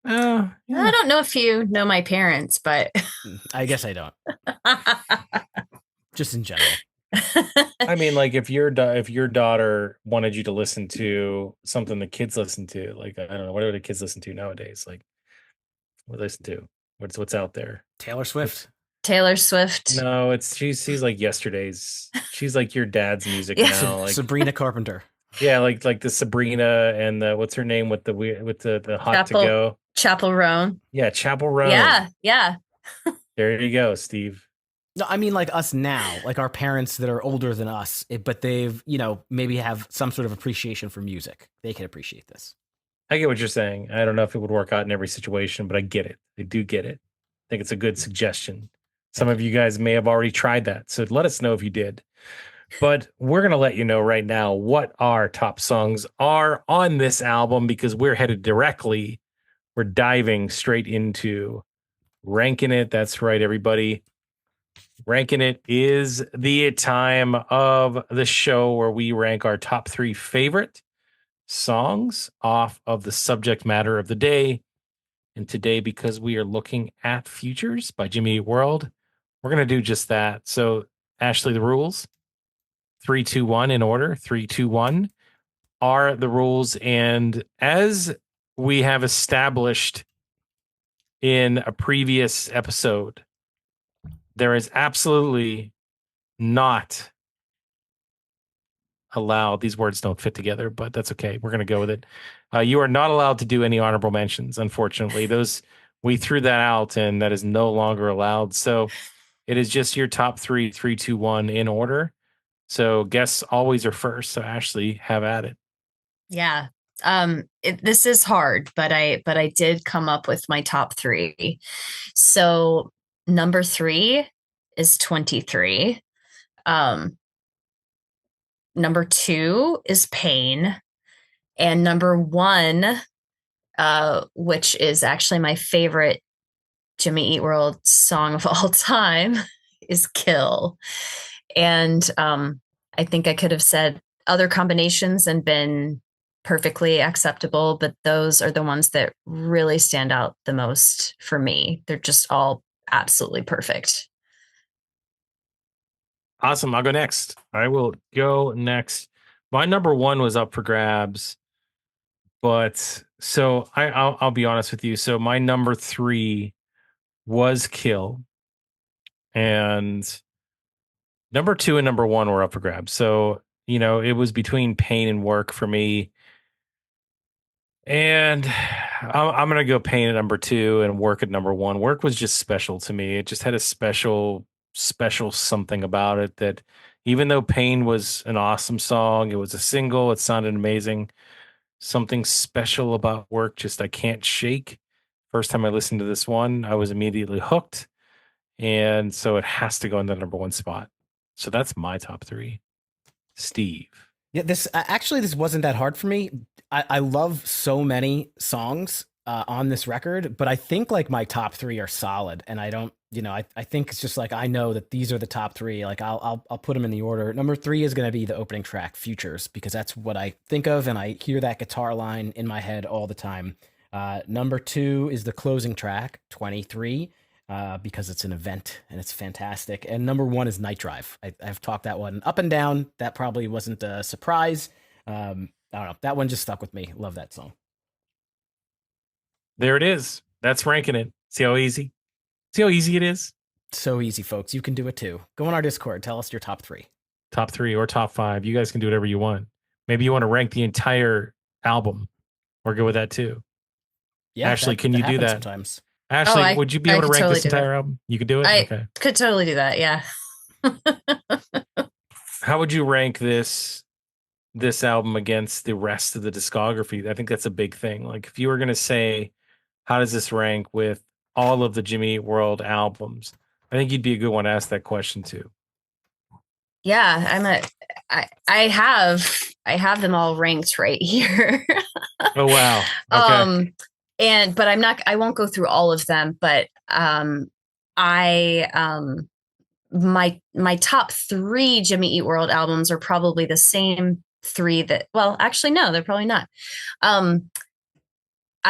Yeah. I don't know if you know my parents, but I guess I don't. Just in general. I mean, like if your daughter wanted you to listen to something the kids listen to, like I don't know, what do the kids listen to nowadays? Like what do they listen to? What's out there? Taylor Swift. Taylor Swift. No, she's like yesterday's. She's like your dad's music Yeah. now. Like Sabrina Carpenter. Yeah, like the Sabrina and the what's her name with the hot to go. Chapel Roan. Yeah, Chapel Roan. Yeah. There you go, Steve. No, I mean like us now, like our parents that are older than us, but they've, maybe have some sort of appreciation for music. They can appreciate this. I get what you're saying. I don't know if it would work out in every situation, but I get it. I do get it. I think it's a good suggestion. Some of you guys may have already tried that, so let us know if you did. But we're going to let you know right now what our top songs are on this album, because we're diving straight into ranking it. That's right, everybody. Ranking It is the time of the show where we rank our top 3 favorite songs off of the subject matter of the day. And today, because we are looking at Futures by Jimmy Eat World, we're going to do just that. So, Ashleigh, the rules 3, 2, 1 in order. 3, 2, 1 are the rules. And as we have established in a previous episode, there is absolutely not allowed. These words don't fit together, but that's okay. We're going to go with it. You are not allowed to do any honorable mentions, unfortunately. We threw that out, and that is no longer allowed. So it is just your top 3, 3, 2, 1 in order. So guests always are first. So Ashleigh, have at it. Yeah. This is hard, but I did come up with my top 3. So number 3 is 23. Number 2 is Pain. And number 1, which is actually my favorite Jimmy Eat World song of all time, is Kill. And I think I could have said other combinations and been perfectly acceptable, but those are the ones that really stand out the most for me. They're just all absolutely perfect. Awesome. I'll go next. I will go next. My number 1 was up for grabs, but so I'll be honest with you. So my number 3 was Kill, and number 2 and number 1 were up for grabs. So, it was between Pain and Work for me. And I'm going to go Pain at number 2 and Work at number 1. Work was just special to me. It just had a special something about it that even though Pain was an awesome song, it was a single, it sounded amazing. something special about work just I can't shake. First time I listened to this one, I was immediately hooked. And so it has to go in the number one spot. So that's my top three. Steve. Yeah, this actually this wasn't that hard for me. I love so many songs on this record, but I think like my top three are solid, and I don't, I think it's just like I know that these are the top three. Like I'll put them in the order. Number three is going to be the opening track, Futures, because that's what I think of, and I hear that guitar line in my head all the time. Number two is the closing track, 23. Because it's an event and it's fantastic. And number one is Night Drive. I've talked that one up and down. That probably wasn't a surprise. I don't know. That one just stuck with me. Love that song. There it is. That's ranking it. See how easy? See how easy it is? So easy, folks. You can do it too. Go on our Discord. Tell us your top three. Top three or top five. You guys can do whatever you want. Maybe you want to rank the entire album or go with that too. Yeah, Ashleigh, can you do that? Sometimes. Ashleigh, would you be able to rank totally this entire album? You could do it? I could totally do that, yeah. How would you rank this album against the rest of the discography? I think that's a big thing. Like if you were going to say, how does this rank with all of the Jimmy Eat World albums? I think you'd be a good one to ask that question too. Yeah, I have them all ranked right here. Oh wow. Okay. But I won't go through all of them, but my top three Jimmy Eat World albums are probably the same three that, well, actually, no, they're probably not. I'm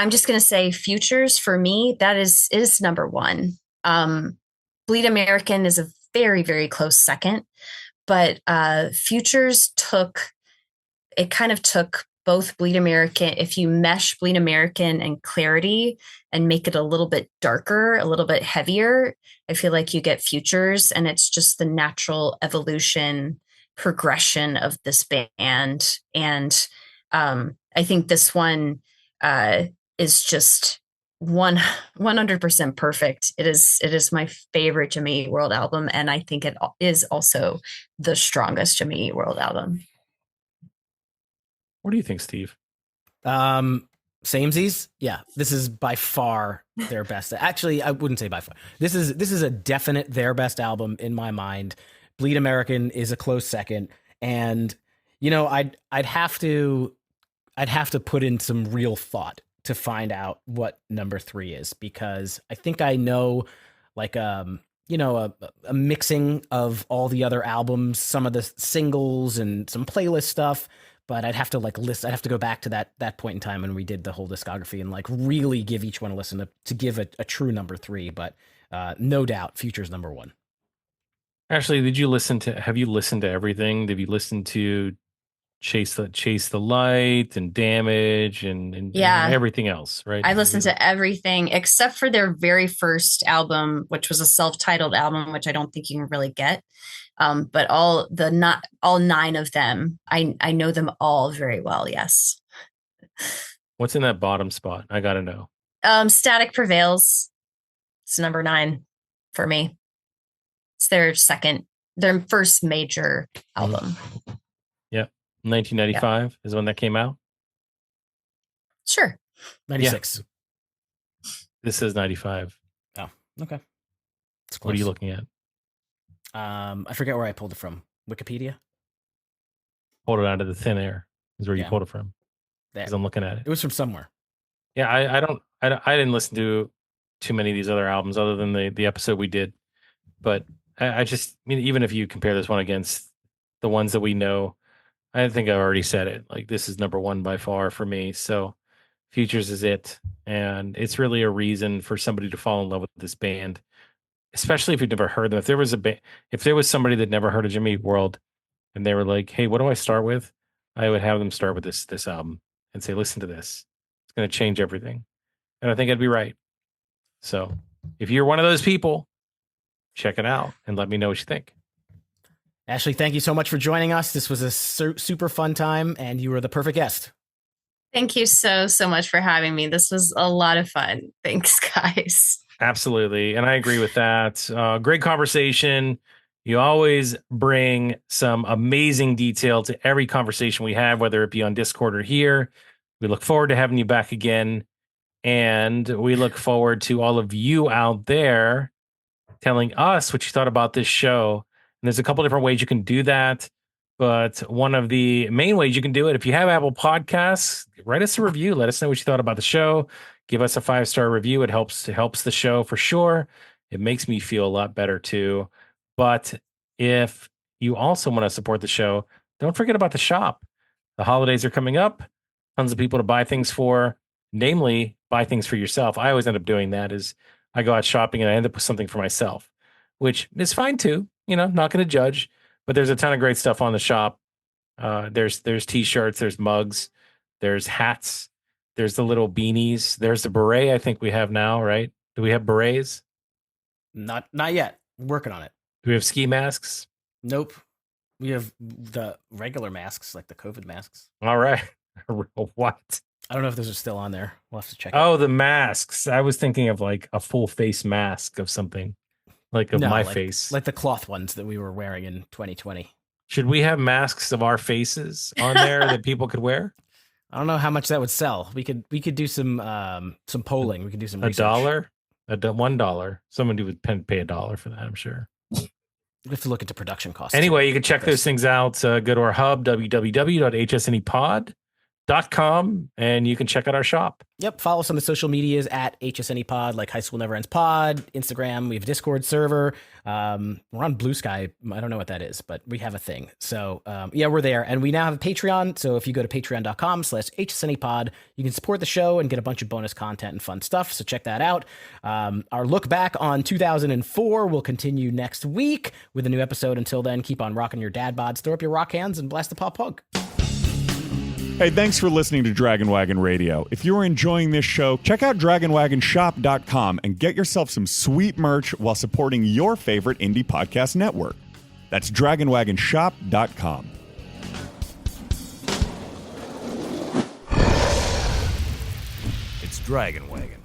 just going to say Futures for me, that is number one. Bleed American is a very, very close second, but Futures kind of took both Bleed American, if you mesh Bleed American and Clarity and make it a little bit darker, a little bit heavier, I feel like you get Futures, and it's just the natural evolution, progression of this band. And I think this one is just 100% perfect. It is my favorite Jimmy Eat World album, and I think it is also the strongest Jimmy Eat World album. What do you think, Steve? Samesies. Yeah, this is by far their best. Actually, I wouldn't say by far. This is a definite their best album in my mind. Bleed American is a close second, and I'd have to put in some real thought to find out what number three is, because I think I know like a mixing of all the other albums, some of the singles and some playlist stuff. But I'd have to I'd have to go back to that point in time when we did the whole discography and really give each one a listen to give a true number three. But no doubt, Future's number one. Ashleigh, have you listened to everything? Did you listen to Chase the Light and Damage and everything else, right? I listened to everything except for their very first album, which was a self-titled album, which I don't think you can really get. But all nine of them, I know them all very well. Yes. What's in that bottom spot? I gotta know. Static Prevails. It's number 9 for me. It's their first major album. Yep. 1995 is when that came out. Sure. 96. Yeah. This says 95. Oh, okay. What are you looking at? I forget where I pulled it from. Wikipedia? Pulled it out of the thin air is where you pulled it from. Because I'm looking at it. It was from somewhere. Yeah, I didn't listen to too many of these other albums other than the episode we did. But I mean, even if you compare this one against the ones that we know, I think I've already said it. Like, this is number one by far for me. So Futures is it. And it's really a reason for somebody to fall in love with this band, especially if you've never heard them. If there was somebody that never heard of Jimmy Eat World and they were like, hey, what do I start with? I would have them start with this album and say, listen to this. It's going to change everything. And I think I'd be right. So if you're one of those people, check it out and let me know what you think. Ashleigh, thank you so much for joining us. This was a super fun time, and you were the perfect guest. Thank you so much for having me. This was a lot of fun. Thanks, guys. Absolutely. And I agree with that. Great conversation. You always bring some amazing detail to every conversation we have, whether it be on Discord or here. We look forward to having you back again. And we look forward to all of you out there telling us what you thought about this show. And there's a couple different ways you can do that. But one of the main ways you can do it, if you have Apple Podcasts, write us a review. Let us know what you thought about the show. Give us a 5-star review. It helps the show for sure. It makes me feel a lot better too. But if you also want to support the show, don't forget about the shop. The holidays are coming up. Tons of people to buy things for, namely buy things for yourself. I always end up doing that is I go out shopping and I end up with something for myself, which is fine too. Not going to judge, but there's a ton of great stuff on the shop. There's t-shirts, there's mugs, there's hats, there's the little beanies, there's the beret I think we have now, right? Do we have berets? Not yet. Working on it. Do we have ski masks? Nope. We have the regular masks, like the COVID masks. All right. What? I don't know if those are still on there. We'll have to check. Oh, the masks. I was thinking of like a full face mask of something, like my face. Like the cloth ones that we were wearing in 2020. Should we have masks of our faces on there that people could wear? I don't know how much that would sell. We could do some polling. We could do some research. $1? $1. Someone would pay $1 for that, I'm sure. We have to look into production costs. Anyway, you can check those things out. Go to our hub, www.hsnepod.com, and you can check out our shop. Yep. Follow us on the social medias at HSNEPod, like High School Never Ends Pod, Instagram. We have a Discord server. We're on Blue Sky. I don't know what that is, but we have a thing. So yeah, we're there. And we now have a Patreon. So if you go to patreon.com/HSNEPod, you can support the show and get a bunch of bonus content and fun stuff. So check that out. Our look back on 2004 will continue next week with a new episode. Until then, keep on rocking your dad bods, throw up your rock hands, and blast the pop punk. Hey, thanks for listening to Dragon Wagon Radio. If you're enjoying this show, check out DragonWagonShop.com and get yourself some sweet merch while supporting your favorite indie podcast network. That's DragonWagonShop.com. It's Dragon Wagon.